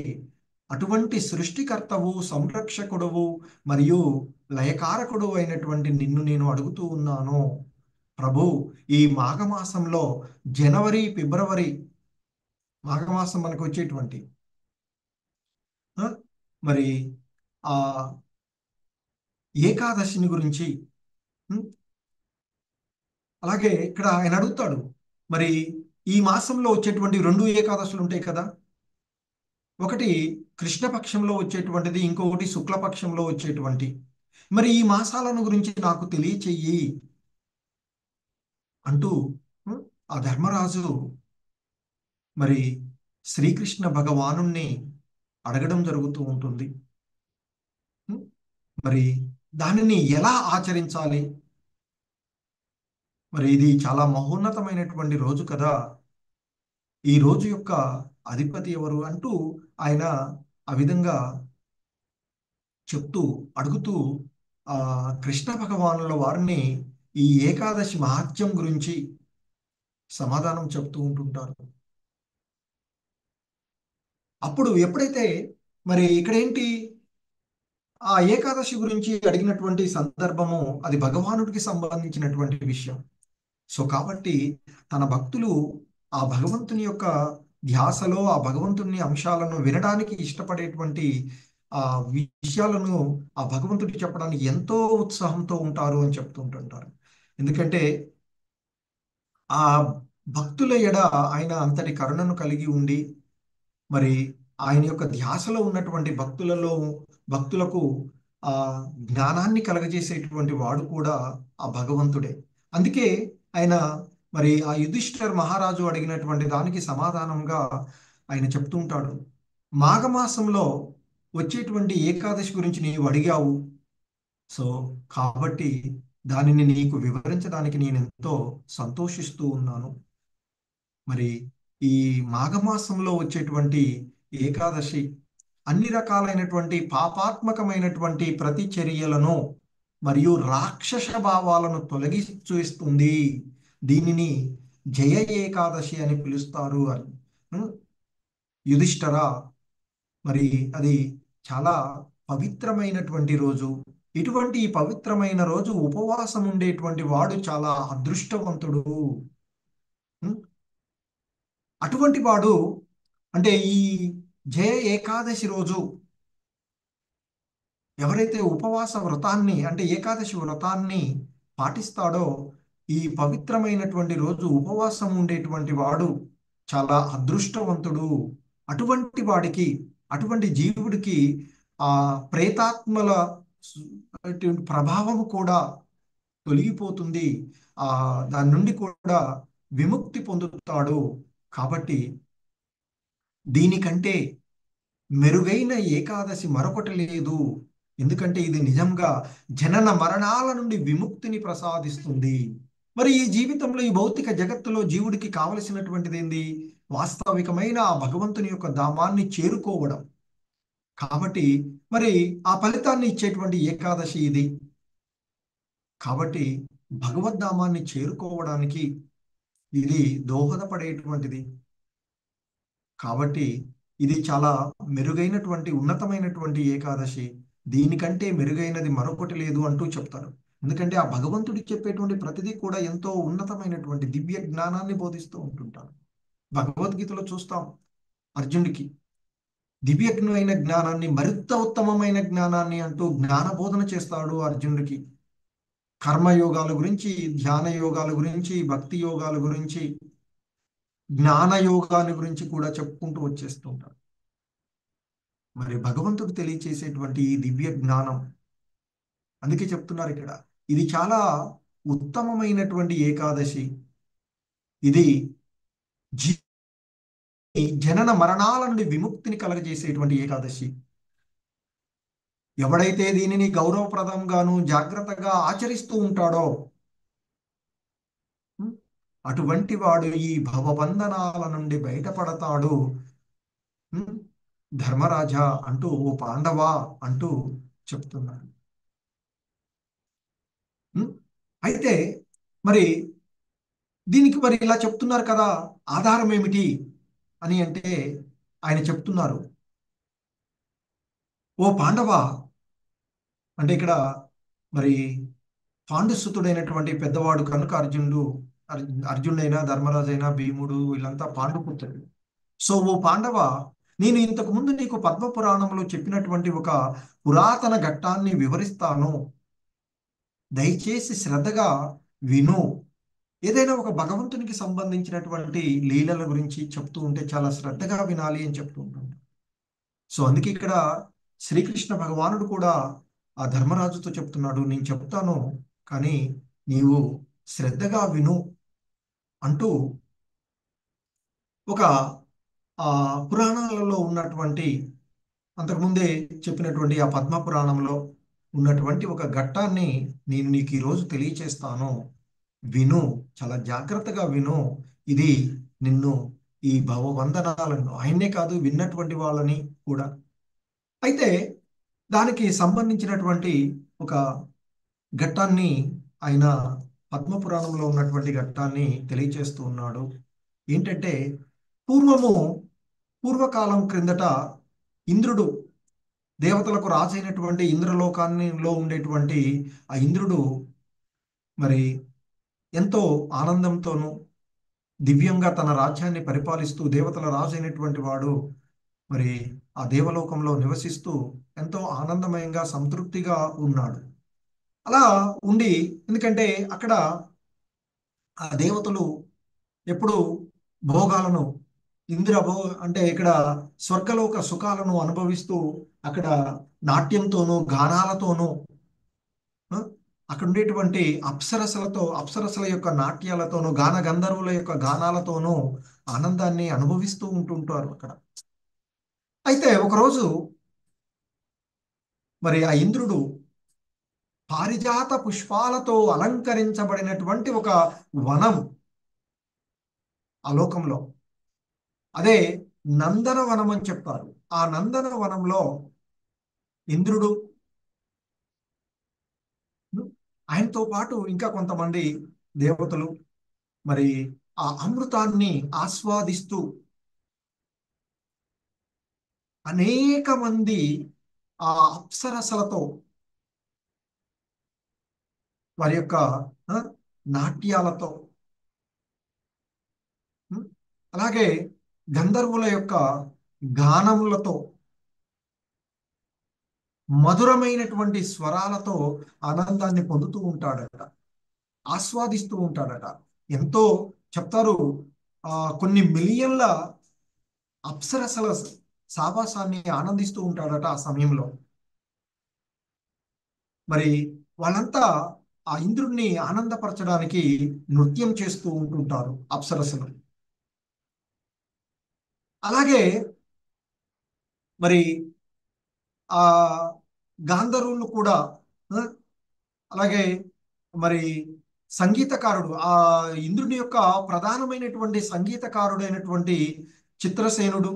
అటువంటి సృష్టికర్తవు, సంరక్షకుడవు మరియు లయకారకుడు అయినటువంటి నిన్ను నేను అడుగుతూ ఉన్నాను ప్రభు. ఈ మాఘమాసంలో జనవరి, ఫిబ్రవరి, మాఘమాసం మనకు వచ్చేటువంటి మరి ఆ ఏకాదశిని గురించి, అలాగే ఇక్కడ ఆయన అడుగుతాడు, మరి ఈ మాసంలో వచ్చేటువంటి 2 ఏకాదశులు ఉంటాయి కదా. ఒకటి కృష్ణపక్షంలో వచ్చేటువంటిది, ఇంకొకటి శుక్లపక్షంలో వచ్చేటువంటి. మరి ఈ మాసాలను గురించి నాకు తెలియచెయ్యి అంటూ ఆ ధర్మరాజు మరి శ్రీకృష్ణ భగవానుణ్ణి అడగడం జరుగుతూ ఉంటుంది. మరి దానిని ఎలా ఆచరించాలి? మరి ఇది చాలా మహోన్నతమైనటువంటి రోజు కదా. ఈ రోజు యొక్క అధిపతి ఎవరు అంటూ ఆయన ఆ విధంగా చెప్తూ అడుగుతూ కృష్ణ భగవానుల వారిని ఈ ఏకాదశి మహాత్మ్యం గురించి సమాధానం చెప్తూ ఉంటుంటారు. అప్పుడు ఎప్పుడైతే మరి ఇక్కడేంటి ఆ ఏకాదశి గురించి అడిగినటువంటి సందర్భము, అది భగవానుడికి సంబంధించినటువంటి విషయం. సో కాబట్టి తన భక్తులు ఆ భగవంతుని యొక్క ధ్యాసలో, ఆ భగవంతుని అంశాలను వినడానికి ఇష్టపడేటువంటి ఆ విషయాలను ఆ భగవంతుడికి చెప్పడానికి ఎంతో ఉత్సాహంతో ఉంటారు అని చెప్తుంటుంటారు. ఎందుకంటే ఆ భక్తుల ఎడ ఆయన అంతటి కరుణను కలిగి ఉండి, మరి ఆయన యొక్క ధ్యాసలో ఉన్నటువంటి భక్తులకు ఆ జ్ఞానాన్ని కలగజేసేటువంటి వాడు కూడా ఆ భగవంతుడే. అందుకే ఆయన మరి ఆ యుధిష్ఠిర్ మహారాజు అడిగినటువంటి దానికి సమాధానంగా ఆయన చెప్తూ ఉంటాడు, మాఘమాసంలో వచ్చేటువంటి ఏకాదశి గురించి నీవు అడిగావు. సో కాబట్టి దానిని నీకు వివరించడానికి నేను ఎంతో సంతోషిస్తూ ఉన్నాను. మరి ఈ మాఘమాసంలో వచ్చేటువంటి ఏకాదశి అన్ని రకాలైనటువంటి పాపాత్మకమైనటువంటి ప్రతి చర్యలను మరియు రాక్షస భావాలను తొలగిస్తుంది. దీనిని జయ ఏకాదశి అని పిలుస్తారు అని. యుధిష్ఠిరా, మరి అది చాలా పవిత్రమైనటువంటి రోజు. ఇటువంటి పవిత్రమైన రోజు ఉపవాసం ఉండేటువంటి వాడు చాలా అదృష్టవంతుడు. అటువంటి వాడు అంటే ఈ జయ ఏకాదశి రోజు ఎవరైతే ఉపవాస వ్రతాన్ని అంటే ఏకాదశి వ్రతాన్ని పాటిస్తాడో, ఈ పవిత్రమైనటువంటి రోజు ఉపవాసం ఉండేటువంటి వాడు చాలా అదృష్టవంతుడు. అటువంటి వాడికి, అటువంటి జీవుడికి ఆ ప్రేతాత్మల ప్రభావము కూడా తొలగిపోతుంది. దాని నుండి కూడా విముక్తి పొందుతాడు. కాబట్టి దీనికంటే మెరుగైన ఏకాదశి మరొకటి లేదు. ఎందుకంటే ఇది నిజంగా జనన మరణాల నుండి విముక్తిని ప్రసాదిస్తుంది. మరి ఈ జీవితంలో, ఈ భౌతిక జగత్తులో జీవుడికి కావలసినటువంటిది ఏంది? వాస్తవికమైన ఆ భగవంతుని యొక్క ధామాన్ని చేరుకోవడం. కాబట్టి మరి ఆ ఫలితాన్ని ఇచ్చేటువంటి ఏకాదశి ఇది. కాబట్టి భగవద్ధామాన్ని చేరుకోవడానికి ఇది దోహదపడేటువంటిది. కాబట్టి ఇది చాలా మెరుగైనటువంటి, ఉన్నతమైనటువంటి ఏకాదశి. దీనికంటే మెరుగైనది మరొకటి లేదు అంటూ చెప్తారు. ఎందుకంటే ఆ భగవంతుడికి చెప్పేటువంటి ప్రతిదీ కూడా ఎంతో ఉన్నతమైనటువంటి దివ్య జ్ఞానాన్ని బోధిస్తూ ఉంటుంటారు. భగవద్గీతలో చూస్తాం, అర్జునుడికి దివ్యజ్ఞమైన జ్ఞానాన్ని, మరింత ఉత్తమమైన జ్ఞానాన్ని అంటూ జ్ఞానబోధన చేస్తాడు అర్జునుడికి. కర్మయోగాల గురించి, ధ్యాన యోగాల గురించి, భక్తి యోగాల గురించి, జ్ఞాన యోగాల గురించి కూడా చెప్పుకుంటూ వచ్చేస్తుంటాడు. మరి భగవంతుడు తెలియచేసేటువంటి ఈ దివ్య జ్ఞానం, అందుకే చెప్తున్నారు ఇక్కడ, ఇది చాలా ఉత్తమమైనటువంటి ఏకాదశి. ఇది జనన మరణాల నుండి విముక్తిని కలగజేసేటువంటి ఏకాదశి. ఎవడైతే దీనిని గౌరవప్రదంగాను జాగ్రత్తగా ఆచరిస్తూ ఉంటాడో అటువంటి వాడు ఈ భవబంధనాల నుండి బయటపడతాడు. ధర్మరాజా అంటూ, ఓ పాండవా అంటూ చెప్తున్నాడు. అయితే మరి దీనికి మరి ఇలా చెప్తున్నారు కదా, ఆధారం ఏమిటి అని అంటే ఆయన చెప్తున్నారు, ఓ పాండవా అంటే ఇక్కడ మరి పాండుసుతుడైనటువంటి పెద్దవాడు కనుక అర్జునుడైనా, ధర్మరాజైనా, భీముడు, వీళ్ళంతా పాండుపుత్రుడు. సో ఓ పాండవ, నేను ఇంతకు ముందు నీకు పద్మ పురాణంలో చెప్పినటువంటి ఒక పురాతన ఘట్టాన్ని వివరిస్తాను, దయచేసి శ్రద్ధగా విను. ఏదైనా ఒక భగవంతునికి సంబంధించినటువంటి లీలల గురించి చెప్తూ ఉంటే చాలా శ్రద్ధగా వినాలి అని చెప్తూ ఉంటాడు. సో అందుకే ఇక్కడ శ్రీకృష్ణ భగవానుడు కూడా ఆ ధర్మరాజుతో చెప్తున్నాడు, నేను చెప్తాను కానీ నీవు శ్రద్ధగా విను అంటూ ఒక పురాణాలలో ఉన్నటువంటి, అంతకుముందే చెప్పినటువంటి ఆ పద్మ పురాణంలో ఉన్నటువంటి ఒక ఘట్టాన్ని నేను నీకు ఈరోజు తెలియచేస్తాను, విను, చాలా జాగ్రత్తగా విను. ఇది నిన్ను ఈ భవబంధనాలను, ఆయన్నే కాదు విన్నటువంటి వాళ్ళని కూడా. అయితే దానికి సంబంధించినటువంటి ఒక ఘట్టాన్ని ఆయన పద్మపురాణంలో ఉన్నటువంటి ఘట్టాన్ని తెలియచేస్తూ ఉన్నాడు. ఏంటంటే పూర్వకాలం క్రిందట ఇంద్రుడు, దేవతలకు రాజైనటువంటి ఇంద్రలోకాన్నిలో ఉండేటువంటి ఆ ఇంద్రుడు మరి ఎంతో ఆనందంతోనూ దివ్యంగా తన రాజ్యాన్ని పరిపాలిస్తూ దేవతల రాజు అయినటువంటి వాడు మరి ఆ దేవలోకంలో నివసిస్తూ ఎంతో ఆనందమయంగా సంతృప్తిగా ఉన్నాడు. అలా ఉండి, ఎందుకంటే అక్కడ ఆ దేవతలు ఎప్పుడు భోగాలను, అంటే ఇక్కడ స్వర్గలోక సుఖాలను అనుభవిస్తూ అక్కడ నాట్యంతోనూ గానాలతోనూ అక్కడ ఉండేటువంటి అప్సరసల యొక్క నాట్యాలతోనూ, గాన గంధర్వుల యొక్క గానాలతోనూ ఆనందాన్ని అనుభవిస్తూ ఉంటుంటారు అక్కడ. అయితే ఒకరోజు మరి ఆ ఇంద్రుడు పారిజాత పుష్పాలతో అలంకరించబడినటువంటి ఒక వనం ఆ లోకంలో, అదే నందనవనం అని చెప్తారు. ఆ నందనవనంలో ఇంద్రుడు, ఆయనతో పాటు ఇంకా కొంతమంది దేవతలు మరి ఆ అమృతాన్ని ఆస్వాదిస్తూ అనేక మంది ఆ అప్సరసలతో వారి యొక్క నాట్యాలతో, అలాగే గంధర్వుల యొక్క గానములతో, మధురమైనటువంటి స్వరాలతో ఆనందాన్ని పొందుతూ ఉంటాడట, ఆస్వాదిస్తూ ఉంటాడట. ఎంతో చెప్తారు, కొన్ని మిలియన్ల అప్సరసల సావాసాన్ని ఆనందిస్తూ ఉంటాడట ఆ సమయంలో. మరి వాళ్ళంతా ఆ ఇంద్రుడిని ఆనందపరచడానికి నృత్యం చేస్తూ ఉంటుంటారు అప్సరసలు. అలాగే మరి ఆ గాంధర్వులు కూడా, అలాగే మరి సంగీతకారుడు, ఆ ఇంద్రుని యొక్క ప్రధానమైనటువంటి సంగీతకారుడైనటువంటి చిత్రసేనుడు,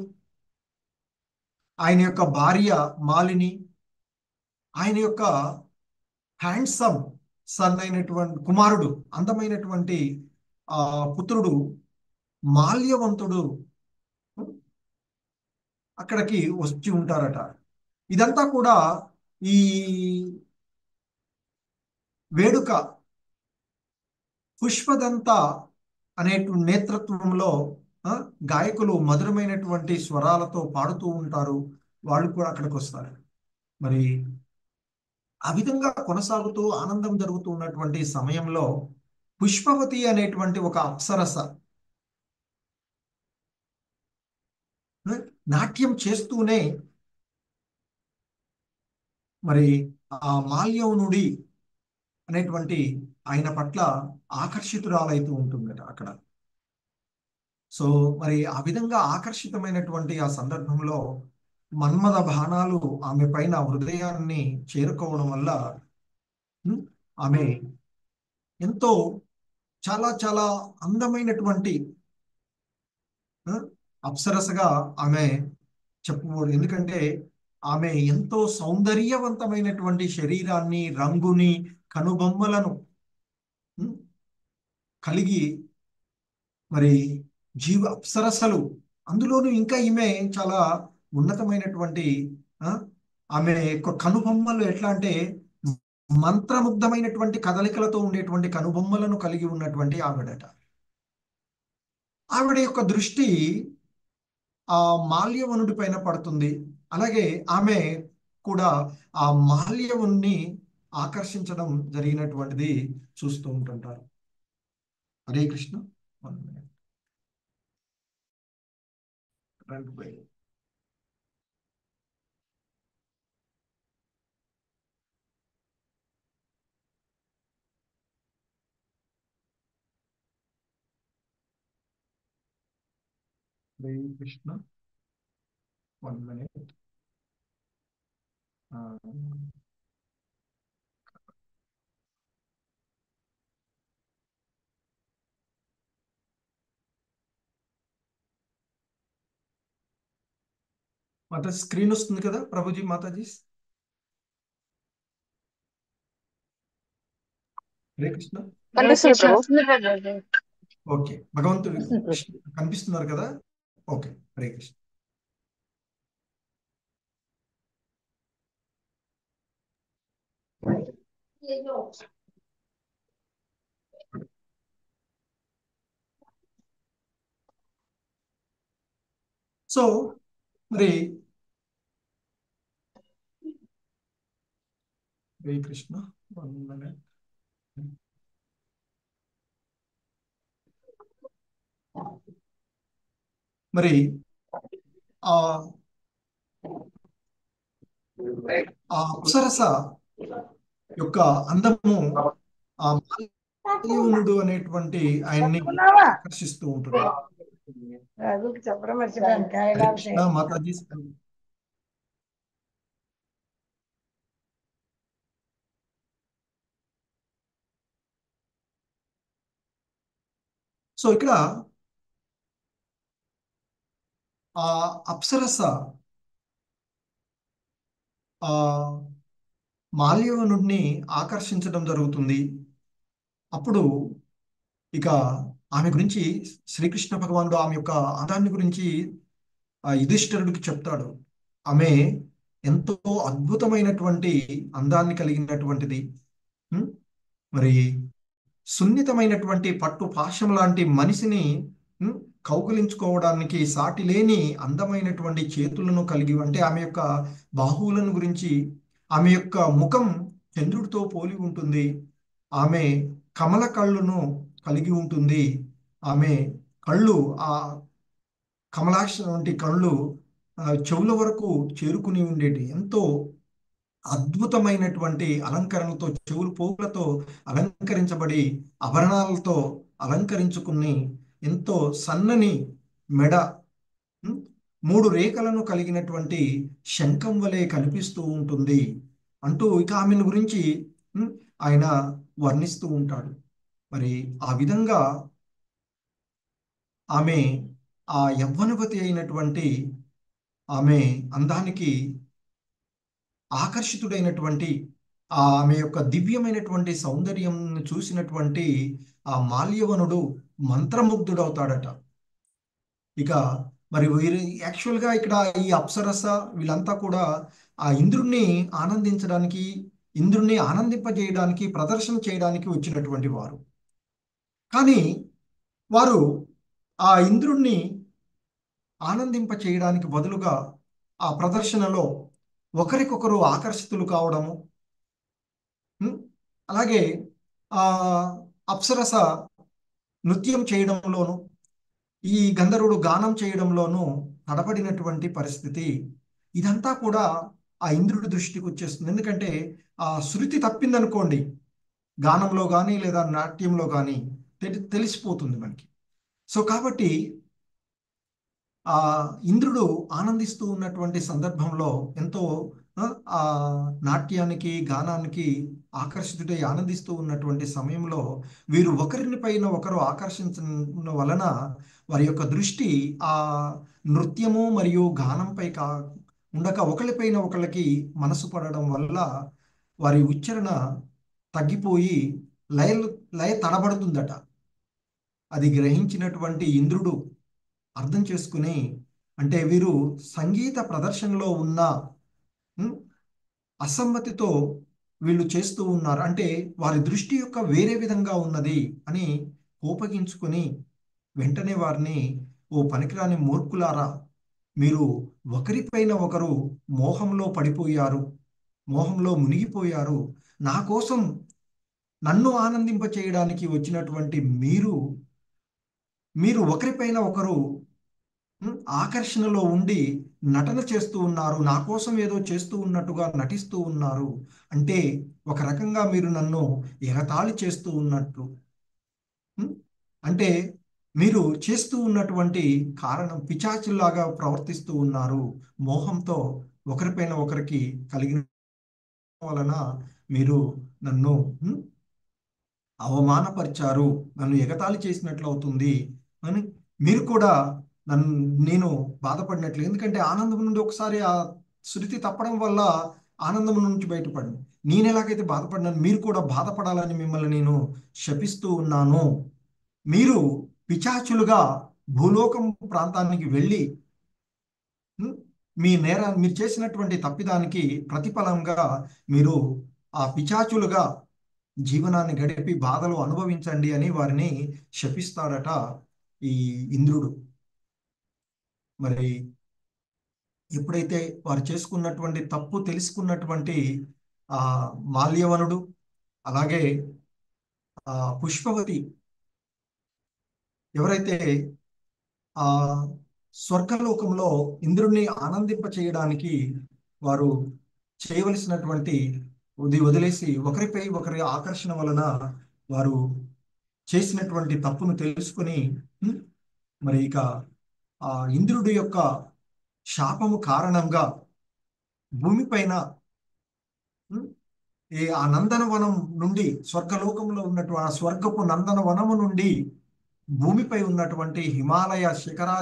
ఆయన యొక్క భార్య మాలిని, ఆయన యొక్క హ్యాండ్సమ్ సన్ అయినటువంటి కుమారుడు, అందమైనటువంటి పుత్రుడు మాల్యవంతుడు అక్కడికి వచ్చి ఉంటారట. ఇదంతా కూడా ఈ వేడుక పుష్పదంత అనే నేతృత్వంలో గాయకులు మధురమైనటువంటి స్వరాలతో పాడుతూ ఉంటారు. వాళ్ళు కూడా అక్కడికి వస్తారు. మరి ఆ విధంగా కొనసాగుతూ ఆనందం జరుగుతూ ఉన్నటువంటి సమయంలో పుష్పవతి అనేటువంటి ఒక అప్సరస నాట్యం చేస్తూనే మరి ఆ మాల్యవనుడి అనేటువంటి ఆయన పట్ల ఆకర్షితురాలైతూ ఉంటుందట అక్కడ. సో మరి ఆ విధంగా ఆకర్షితమైనటువంటి ఆ సందర్భంలో మన్మథ బాణాలు ఆమె పైన హృదయాన్ని చేరుకోవడం వల్ల ఆమె ఎంతో చాలా చాలా అందమైనటువంటి అప్సరసగా ఆమె చెప్పకూడదు. ఎందుకంటే ఆమె ఎంతో సౌందర్యవంతమైనటువంటి శరీరాన్ని, రంగుని, కనుబొమ్మలను కలిగి మరి అప్సరసలు, అందులోనూ ఇంకా ఈమె చాలా ఉన్నతమైనటువంటి ఆమె యొక్క కనుబొమ్మలు ఎట్లా అంటే మంత్రముగ్ధమైనటువంటి కదలికలతో ఉండేటువంటి కనుబొమ్మలను కలిగి ఉన్నటువంటి ఆవిడట. ఆవిడ యొక్క దృష్టి ఆ మాల్యవనుడి పైన పడుతుంది. అలాగే ఆమె కూడా ఆ మాల్యవుని ఆకర్షించడం జరిగినటువంటిది చూస్తూ ఉంటుంటారు. హరే కృష్ణ. హరే కృష్ణ. 1 minute. మాతా స్క్రీన్ వస్తుంది కదా ప్రభుజీ, మాతాజీ? హరే కృష్ణ. ఓకే, భగవంతుడు కనిపిస్తున్నారు కదా? ఓకే, హరే కృష్ణ. సో మరి హరే కృష్ణ. 1 minute. మరి ఆ అప్సరస యొక్క అందము ఆ మాల్యవనుడు అనేటువంటి ఆయన్ని ఆకర్షిస్తూ ఉంటుంది. కృష్ణ మాతాజీ. సో ఇక్కడ ఆ అప్సరస ఆ మాల్యవనుడిని ఆకర్షించడం జరుగుతుంది. అప్పుడు ఇక ఆమె గురించి శ్రీకృష్ణ భగవానుడు ఆమె యొక్క అందాన్ని గురించి యుధిష్ఠిరుడికి చెప్తాడు. ఆమె ఎంతో అద్భుతమైనటువంటి అందాన్ని కలిగినటువంటిది. మరి సున్నితమైనటువంటి పట్టు పాశం లాంటి మనిషిని కౌగిలించుకోవడానికి సాటి లేని అందమైనటువంటి చేతులను కలిగి, అంటే ఆమె యొక్క బాహువులను గురించి, ఆమె యొక్క ముఖం చంద్రుడితో పోలి ఉంటుంది, ఆమె కమల కళ్ళును కలిగి ఉంటుంది, ఆమె కళ్ళు ఆ కమలాక్ష వంటి కళ్ళు చెవుల వరకు చేరుకుని ఉండేటి, ఎంతో అద్భుతమైనటువంటి అలంకరణలతో, చెవులు పోగులతో అలంకరించబడి, ఆభరణాలతో అలంకరించుకుని, ఎంతో సన్నని మెడ, 3 రేఖలను కలిగినటువంటి శంఖం వలె కనిపిస్తూ ఉంటుంది అంటూ ఇక ఆమెను గురించి ఆయన వర్ణిస్తూ ఉంటాడు. మరి ఆ విధంగా ఆమె ఆ యవ్వనవతి అయినటువంటి ఆమె అందానికి ఆకర్షితుడైనటువంటి ఆమె యొక్క దివ్యమైనటువంటి సౌందర్యం చూసినటువంటి ఆ మాల్యవనుడు మంత్రముగ్ధుడవుతాడట. ఇక మరి వీరు యాక్చువల్గా ఇక్కడ ఈ అప్సరస వీళ్ళంతా కూడా ఆ ఇంద్రుణ్ణి ఆనందించడానికి, ఇంద్రుణ్ణి ఆనందింపజేయడానికి, ప్రదర్శన చేయడానికి వచ్చినటువంటి వారు. కానీ వారు ఆ ఇంద్రుణ్ణి ఆనందింప చేయడానికి బదులుగా ఆ ప్రదర్శనలో ఒకరికొకరు ఆకర్షితులు కావడము, ఉం? అలాగే ఆ అప్సరస నృత్యం చేయడంలోను, ఈ గంధర్వుడు గానం చేయడంలోనూ తడబడినటువంటి పరిస్థితి. ఇదంతా కూడా ఆ ఇంద్రుడి దృష్టికి వచ్చేస్తుంది. ఎందుకంటే ఆ శృతి తప్పిందనుకోండి, గానంలో కానీ లేదా నాట్యంలో కానీ తెలిసిపోతుంది మనకి. సో కాబట్టి ఆ ఇంద్రుడు ఆనందిస్తూ ఉన్నటువంటి సందర్భంలో ఎంతో ఆ ఆ నాట్యానికి, గానానికి ఆకర్షితుడై ఆనందిస్తూ ఉన్నటువంటి సమయంలో వీరు ఒకరిని పైన ఒకరు ఆకర్షించడం వలన వారి యొక్క దృష్టి ఆ నృత్యము మరియు గానంపై ఉండక ఒకరిపైన ఒకళ్ళకి మనసు పడడం వల్ల వారి ఉచ్చారణ తగ్గిపోయి లయలు లయ తడబడుతుందట. అది గ్రహించినటువంటి ఇంద్రుడు అర్థం చేసుకుని, అంటే వీరు సంగీత ప్రదర్శనలో ఉన్న ఉమ్, అసమ్మతితో వీళ్ళు చేస్తూ ఉన్నారు, అంటే వారి దృష్టి యొక్క వేరే విధంగా ఉన్నది అని కోపగించుకొని వెంటనే వారిని, ఓ పనికిరాని మూర్ఖులారా, మీరు ఒకరిపైన ఒకరు మోహంలో పడిపోయారు, మోహంలో మునిగిపోయారు. నా కోసం నన్ను ఆనందింప చేయడానికి వచ్చినటువంటి మీరు మీరు ఒకరిపైన ఒకరు ఆకర్షణలో ఉండి నటన చేస్తూ ఉన్నారు, నా కోసం ఏదో చేస్తూ ఉన్నట్టుగా నటిస్తూ ఉన్నారు. అంటే ఒక రకంగా మీరు నన్ను ఎగతాళి చేస్తూ ఉన్నట్టు. ఉం? అంటే మీరు చేస్తూ ఉన్నటువంటి కారణం పిశాచుల్లాగా ప్రవర్తిస్తూ ఉన్నారు. మోహంతో ఒకరిపైన ఒకరికి కలిగిన వలన మీరు నన్ను అవమానపరిచారు, నన్ను ఎగతాళి చేసినట్లు అవుతుంది అని మీరు కూడా నేను బాధపడినట్లు. ఎందుకంటే ఆనందం నుండి ఒకసారి ఆ శృతి తప్పడం వల్ల ఆనందం నుంచి బయటపడింది. నేను ఎలాగైతే బాధపడినాను, మీరు కూడా బాధపడాలని మిమ్మల్ని నేను శపిస్తూ ఉన్నాను. మీరు పిశాచులుగా భూలోకం ప్రాంతానికి వెళ్ళి మీరు చేసినటువంటి తప్పిదానికి ప్రతిఫలంగా మీరు ఆ పిశాచులుగా జీవనాన్ని గడిపి బాధలు అనుభవించండి అని వారిని శపిస్తాడట ఈ ఇంద్రుడు. మరి ఎప్పుడైతే వారు చేసుకున్నటువంటి తప్పు తెలుసుకున్నటువంటి ఆ మాల్యవనుడు, అలాగే ఆ పుష్పవతి, ఎవరైతే ఆ స్వర్గలోకంలో ఇంద్రుడిని ఆనందింప చేయడానికి వారు చేయవలసినటువంటి వదిలేసి ఒకరిపై ఒకరి ఆకర్షణ వలన వారు చేసినటువంటి తప్పును తెలుసుకొని మరి ఇక ఆ ఇంద్రుడి యొక్క శాపము కారణంగా భూమిపైన ఆ నందనవనం నుండి, స్వర్గలోకంలో ఉన్నటువంటి ఆ స్వర్గపు నందనవనము నుండి భూమిపై ఉన్నటువంటి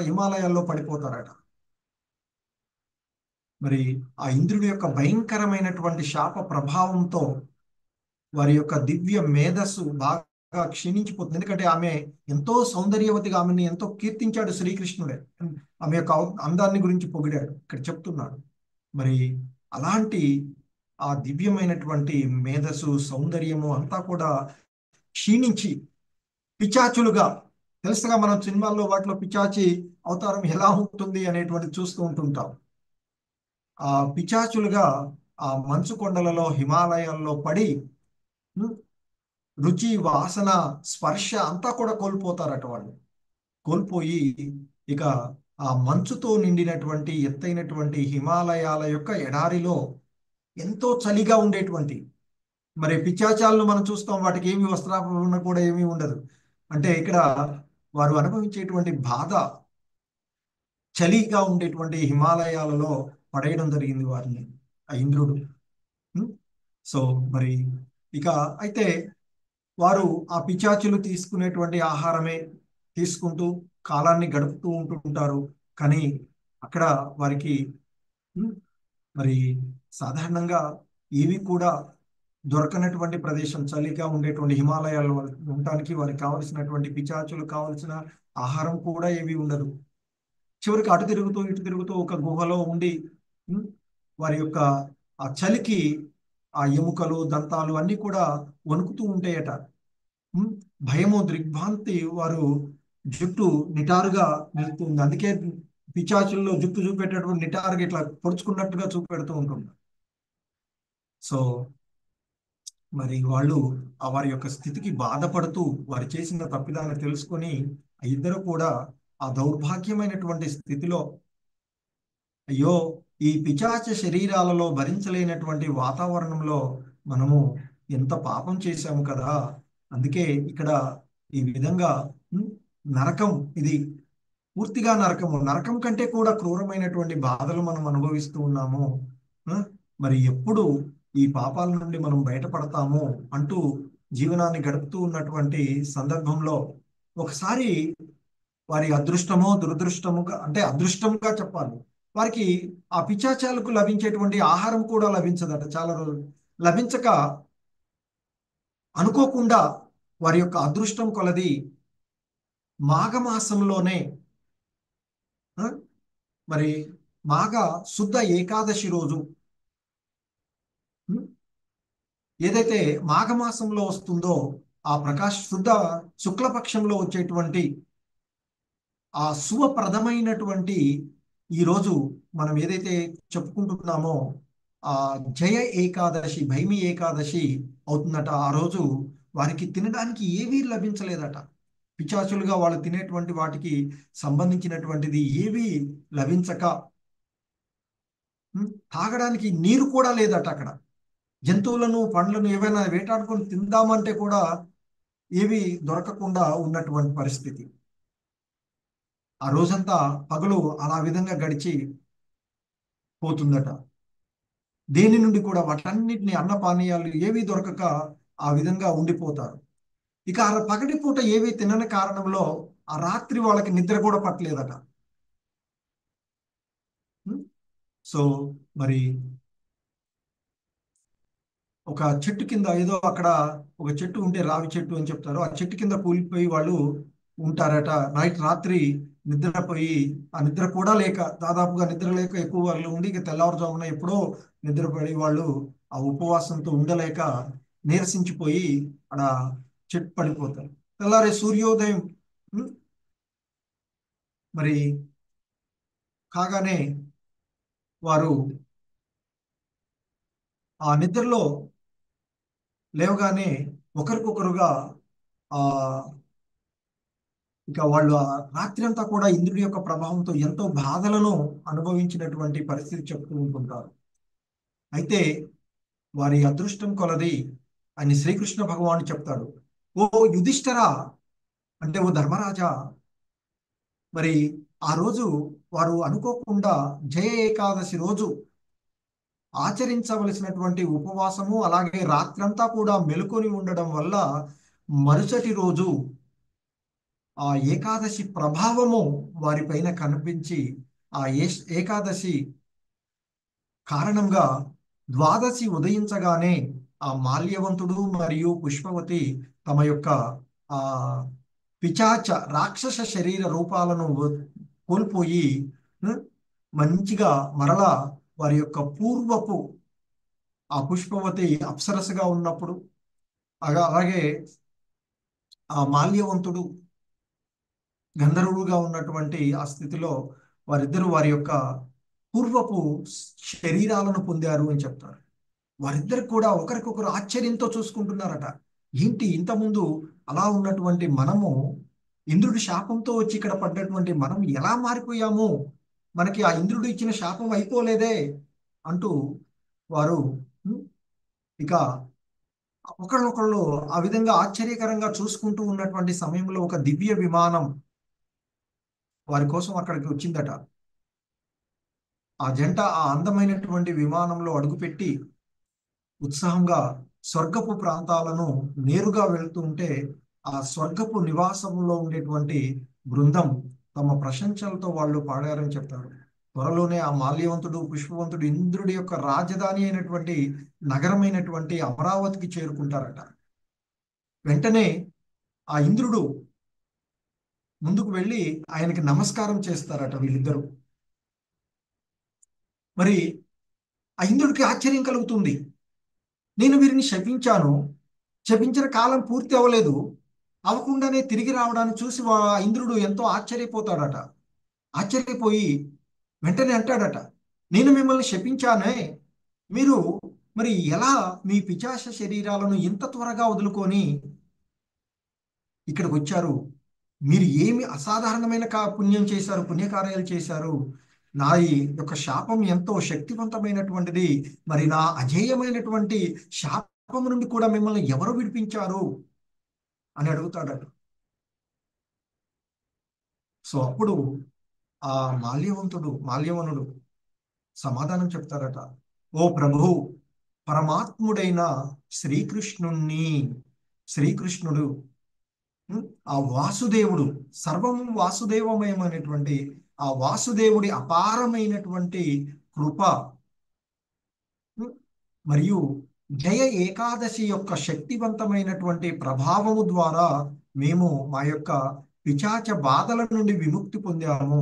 హిమాలయాల్లో పడిపోతారట. మరి ఆ ఇంద్రుడి యొక్క భయంకరమైనటువంటి శాప ప్రభావంతో వారి యొక్క దివ్య మేధస్సు బాగా క్షీణించిపోతుంది. ఎందుకంటే ఆమె ఎంతో సౌందర్యవతిగా, ఆమెని ఎంతో కీర్తించాడు శ్రీకృష్ణుడే, ఆమె యొక్క అందాన్ని గురించి పొగిడాడు ఇక్కడ చెప్తున్నాడు. మరి అలాంటి ఆ దివ్యమైనటువంటి మేధస్సు, సౌందర్యము అంతా కూడా క్షీణించి పిచాచులుగా, తెలుసుగా మనం సినిమాల్లో వాటిలో పిచాచి అవతారం ఎలా ఉంటుంది అనేటువంటి చూస్తూ ఉంటుంటాం. ఆ పిచాచులుగా ఆ మంచు కొండలలో, హిమాలయాల్లో పడి రుచి, వాసన, స్పర్శ అంతా కూడా కోల్పోతారట వాళ్ళు. కోల్పోయి ఇక ఆ మంచుతో నిండినటువంటి ఎత్తైనటువంటి హిమాలయాల యొక్క ఎడారిలో ఎంతో చలిగా ఉండేటువంటి, మరి పిశాచాలను మనం చూస్తాం, వాటికి ఏమి వస్త్రాభరణ కూడా ఏమీ ఉండదు. అంటే ఇక్కడ వారు అనుభవించేటువంటి బాధ, చలిగా ఉండేటువంటి హిమాలయాలలో పడేయడం జరిగింది వారిని ఆ ఇంద్రుడు. సో మరి ఇక అయితే వారు ఆ పిశాచులు తీసుకునేటువంటి ఆహారమే తీసుకుంటూ కాలాన్ని గడుపుతూ ఉంటుంటారు. కానీ అక్కడ వారికి మరి సాధారణంగా ఏవి కూడా దొరకనటువంటి ప్రదేశం, చలిగా ఉండేటువంటి హిమాలయాల్లో ఉండటానికి వారికి కావలసినటువంటి పిశాచులు కావలసిన ఆహారం కూడా ఏవి ఉండదు. చివరికి అటు తిరుగుతూ ఇటు తిరుగుతూ ఒక గుహలో ఉండి వారి యొక్క ఆ చలికి ఆ ఎముకలు, దంతాలు అన్నీ కూడా వణుకుతూ ఉంటాయట. భయము, దిగ్భ్రాంతి, వారు జుట్టు నిటారుగా నిలుతుంది. అందుకే పిచాచుల్లో జుట్టు చూపెట్టేటువంటి నిటారుగా ఇట్లా పొడుచుకున్నట్టుగా చూపెడుతూ ఉంటుంది. సో మరి వాళ్ళు వారి యొక్క స్థితికి బాధపడుతూ వారు చేసిన తప్పిదాన్ని తెలుసుకొని ఆ ఇద్దరు కూడా ఆ దౌర్భాగ్యమైనటువంటి స్థితిలో, అయ్యో ఈ పిశాచ శరీరాలలో భరించలేనటువంటి వాతావరణంలో మనము ఎంత పాపం చేశాము కదా, అందుకే ఇక్కడ ఈ విధంగా నరకం, ఇది పూర్తిగా నరకము, నరకం కంటే కూడా క్రూరమైనటువంటి బాధలు మనం అనుభవిస్తూ ఉన్నాము. మరి ఎప్పుడు ఈ పాపాల నుండి మనం బయటపడతాము అంటూ జీవనాన్ని గడుపుతూ ఉన్నటువంటి సందర్భంలో ఒకసారి వారి అదృష్టమో దురదృష్టముగా, అంటే అదృష్టంగా చెప్పాలి, వారికి ఆ పిశాచాలకు లభించేటువంటి ఆహారం కూడా లభించదట. చాలా రోజులు లభించక అనుకోకుండా వారి యొక్క అదృష్టం కొలది మాఘమాసంలోనే మరి మాఘ శుద్ధ ఏకాదశి రోజు, ఏదైతే మాఘమాసంలో వస్తుందో ఆ శుద్ధ శుక్లపక్షంలో వచ్చేటువంటి ఆ శుభప్రదమైనటువంటి ఈరోజు మనం ఏదైతే చెప్పుకుంటున్నామో ఆ జయ ఏకాదశి, భైమి ఏకాదశి అవుతుందట. ఆ రోజు వారికి తినడానికి ఏవీ లభించలేదట. పిచాచులుగా వాళ్ళు తినేటువంటి వాటికి సంబంధించినటువంటిది ఏవీ లభించక, తాగడానికి నీరు కూడా లేదట. అక్కడ జంతువులను పండ్లను ఏవైనా వేటాడుకొని తిందామంటే కూడా ఏవి దొరకకుండా ఉన్నటువంటి పరిస్థితి. ఆ రోజంతా పగలు అలా విధంగా గడిచి పోతుందట. దేని నుండి కూడా వాటన్నిటిని అన్నపానీయాలు ఏవి దొరకక ఆ విధంగా ఉండిపోతారు. ఇక ఆ పగటిపూట ఏవి తినని కారణంలో ఆ రాత్రి వాళ్ళకి నిద్ర కూడా పట్టలేదట. సో మరి ఒక చెట్టు కింద, ఏదో అక్కడ ఒక చెట్టు ఉంటే రావి చెట్టు అని చెప్తారు, ఆ చెట్టు కింద కూలిపోయి వాళ్ళు ఉంటారట. రాత్రి నిద్రపోయి ఆ నిద్ర కూడా లేక, దాదాపుగా నిద్ర లేక ఎక్కువ వాళ్ళు ఉండి ఇక తెల్లవారుజామున ఎప్పుడో నిద్రపడి వాళ్ళు ఆ ఉపవాసంతో ఉండలేక నీరసించిపోయి అక్కడ చెట్టు పడిపోతారు. తెల్లారే సూర్యోదయం మరి కాగానే వారు ఆ నిద్రలో లేవగానే ఒకరికొకరుగా ఆ ఇక వాళ్ళు ఆ రాత్రి అంతా కూడా ఇంద్రుడి యొక్క ప్రభావంతో ఎంతో బాధలను అనుభవించినటువంటి పరిస్థితి చెప్తూ ఉంటుంటారు. అయితే వారి అదృష్టం కొలది అని శ్రీకృష్ణ భగవానుడు చెప్తాడు, ఓ యుధిష్ఠరా, అంటే ఓ ధర్మరాజా, మరి ఆ రోజు వారు అనుకోకుండా జయ ఏకాదశి రోజు ఆచరించవలసినటువంటి ఉపవాసము, అలాగే రాత్రంతా కూడా మెలుకొని ఉండడం వల్ల మరుసటి రోజు ఆ ఏకాదశి ప్రభావము వారిపైన కనిపించి ఆ ఏకాదశి కారణంగా ద్వాదశి ఉదయించగానే ఆ మాల్యవంతుడు మరియు పుష్పవతి తమ యొక్క ఆ పిచాచ రాక్షస శరీర రూపాలను కోల్పోయి మంచిగా మరలా వారి యొక్క పూర్వపు ఆ పుష్పవతి అప్సరసగా ఉన్నప్పుడు, అలాగే ఆ మాల్యవంతుడు గంధర్వుడుగా ఉన్నటువంటి ఆ స్థితిలో వారిద్దరూ వారి యొక్క పూర్వపు శరీరాలను పొందారు అని చెప్తారు. వారిద్దరు కూడా ఒకరికొకరు ఆశ్చర్యంతో చూసుకుంటున్నారట. ఏంటి ఇంతకుముందు అలా ఉన్నటువంటి మనము, ఇంద్రుడి శాపంతో వచ్చి ఇక్కడ పడ్డటువంటి మనం ఎలా మారిపోయాము, మనకి ఆ ఇంద్రుడు ఇచ్చిన శాపం అయిపోలేదే అంటూ వారు ఇక ఒకళ్ళొకళ్ళు ఆ విధంగా ఆశ్చర్యకరంగా చూసుకుంటూ ఉన్నటువంటి సమయంలో ఒక దివ్య విమానం వారి కోసం అక్కడికి వచ్చిందట. ఆ జంట ఆ అందమైనటువంటి విమానంలో అడుగుపెట్టి ఉత్సాహంగా స్వర్గపు ప్రాంతాలను నేరుగా వెళ్తుంటే ఆ స్వర్గపు నివాసంలో ఉండేటువంటి బృందం తమ ప్రశంసలతో వాళ్ళు పాడారని చెప్తారు. త్వరలోనే ఆ మాల్యవంతుడు పుష్పవంతుడు ఇంద్రుడి యొక్క రాజధాని అయినటువంటి నగరమైనటువంటి అమరావతికి చేరుకుంటారట. వెంటనే ఆ ఇంద్రుడు ముందుకు వెళ్ళి ఆయనకి నమస్కారం చేస్తారట వీళ్ళిద్దరూ. మరి ఆ ఇంద్రుడికి ఆశ్చర్యం కలుగుతుంది, నేను వీరిని శపించాను, శపించిన కాలం పూర్తి అవ్వలేదు, అవ్వకుండానే తిరిగి రావడాన్ని చూసి ఇంద్రుడు ఎంతో ఆశ్చర్యపోతాడట. ఆశ్చర్యపోయి వెంటనే అంటాడట, నేను మిమ్మల్ని శపించానే, మీరు మరి ఎలా మీ పిశాచ శరీరాలను ఇంత త్వరగా వదులుకొని ఇక్కడికి వచ్చారు? మీరు ఏమి అసాధారణమైన పుణ్యం చేశారు, పుణ్యకార్యాలు చేశారు? నా ఈ యొక్క శాపం ఎంతో శక్తివంతమైనటువంటిది. మరి నా అజేయమైనటువంటి శాపం నుండి కూడా మిమ్మల్ని ఎవరు విడిపించారు అని అడుగుతాడట. సో అప్పుడు ఆ మాల్యవనుడు సమాధానం చెప్తారట, ఓ ప్రభు, పరమాత్ముడైన శ్రీకృష్ణుణ్ణి, శ్రీకృష్ణుడు ఆ వాసుదేవుడు, సర్వము వాసుదేవమయమైనటువంటి ఆ వాసుదేవుడి అపారమైనటువంటి కృప మరియు జయ ఏకాదశి యొక్క శక్తివంతమైనటువంటి ప్రభావము ద్వారా మేము మా యొక్క పిశాచ బాధల నుండి విముక్తి పొందాము.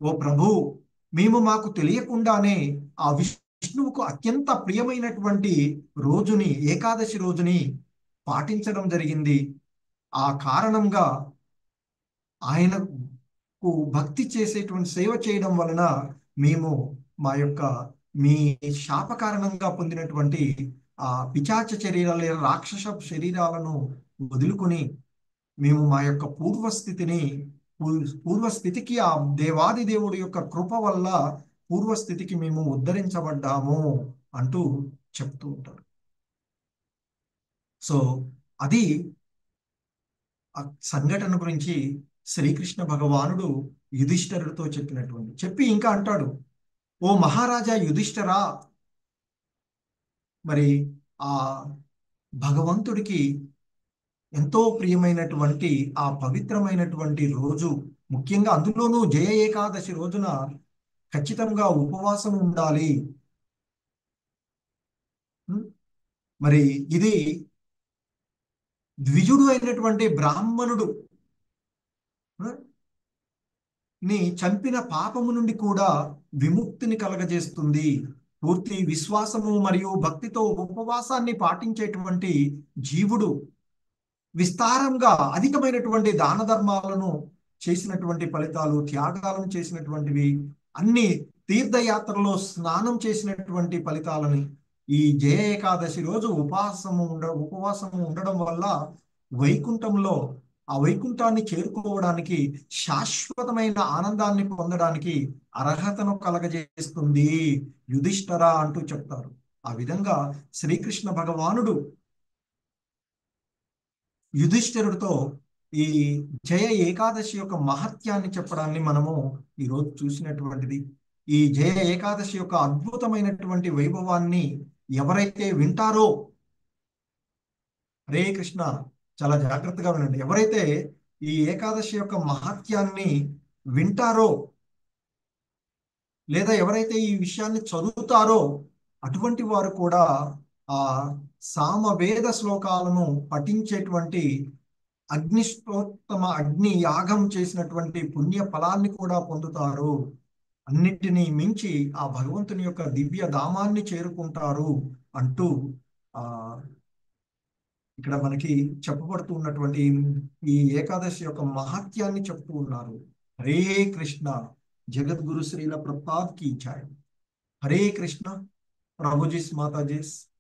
ఓ ప్రభు, మేము మాకు తెలియకుండానే ఆ విష్ణువుకు అత్యంత ప్రియమైనటువంటి రోజుని, ఏకాదశి రోజుని పాటించడం జరిగింది. ఆ కారణంగా ఆయనకు భక్తి చేసేటువంటి సేవ చేయడం వలన మేము మా యొక్క మీ శాప కారణంగా పొందినటువంటి ఆ పిశాచ శరీరాల రాక్షస శరీరాలను వదులుకొని మేము మా యొక్క పూర్వస్థితికి ఆ దేవాది దేవుడి యొక్క కృప వల్ల పూర్వస్థితికి మేము ఉద్ధరించబడ్డాము అంటూ చెప్తూ ఉంటారు. సో అది ఆ సంఘటన గురించి శ్రీకృష్ణ భగవానుడు యుధిష్ఠిరుడితో చెప్పి ఇంకా అంటాడు, ఓ మహారాజా యుధిష్ఠిరా, మరి ఆ భగవంతుడికి ఎంతో ప్రియమైనటువంటి ఆ పవిత్రమైనటువంటి రోజు, ముఖ్యంగా అందులోనూ జయ ఏకాదశి రోజున ఖచ్చితంగా ఉపవాసం ఉండాలి. మరి ఇది ద్విజుడు అయినటువంటి బ్రాహ్మణుడు ని చంపిన పాపము నుండి కూడా విముక్తిని కలగజేస్తుంది. పూర్తి విశ్వాసము మరియు భక్తితో ఉపవాసాన్ని పాటించేటువంటి జీవుడు విస్తారంగా అధికమైనటువంటి దాన ధర్మాలను చేసినటువంటి ఫలితాలు, త్యాగాలను చేసినటువంటివి, అన్ని తీర్థయాత్రలో స్నానం చేసినటువంటి ఫలితాలని ఈ జయ ఏకాదశి రోజు ఉపవాసము ఉండడం వల్ల వైకుంఠంలో ఆ వైకుంఠాన్ని చేరుకోవడానికి, శాశ్వతమైన ఆనందాన్ని పొందడానికి అర్హతను కలగజేస్తుంది యుధిష్ఠిర అంటూ చెప్తారు. ఆ విధంగా శ్రీకృష్ణ భగవానుడు యుధిష్ఠిరుడితో ఈ జయ ఏకాదశి యొక్క మహత్యాన్ని చెప్పడాన్ని మనము ఈరోజు చూసినటువంటిది. ఈ జయ ఏకాదశి యొక్క అద్భుతమైనటువంటి వైభవాన్ని ఎవరైతే వింటారో, హరే కృష్ణ, చాలా జాగ్రత్తగా వినండి, ఎవరైతే ఈ ఏకాదశి యొక్క మహత్యాన్ని వింటారో లేదా ఎవరైతే ఈ విషయాన్ని చదువుతారో అటువంటి వారు కూడా ఆ సామవేద శ్లోకాలను పఠించేటువంటి అగ్ని యాగం చేసినటువంటి పుణ్య ఫలాన్ని కూడా పొందుతారు. అన్నిటినీ మించి ఆ భగవంతుని యొక్క దివ్య ధామాన్ని చేరుకుంటారు అంటూ ఆ ఇక్కడ మనకి చెప్పబడుతూ ఉన్నటువంటి ఈ ఏకాదశి యొక్క మహత్యాన్ని చెప్తూ ఉన్నారు. హరే కృష్ణ. జగద్గురు శ్రీల ప్రభుపాద్ కీ జై. హరే కృష్ణ. ప్రభుజీస్ మాతాజీస్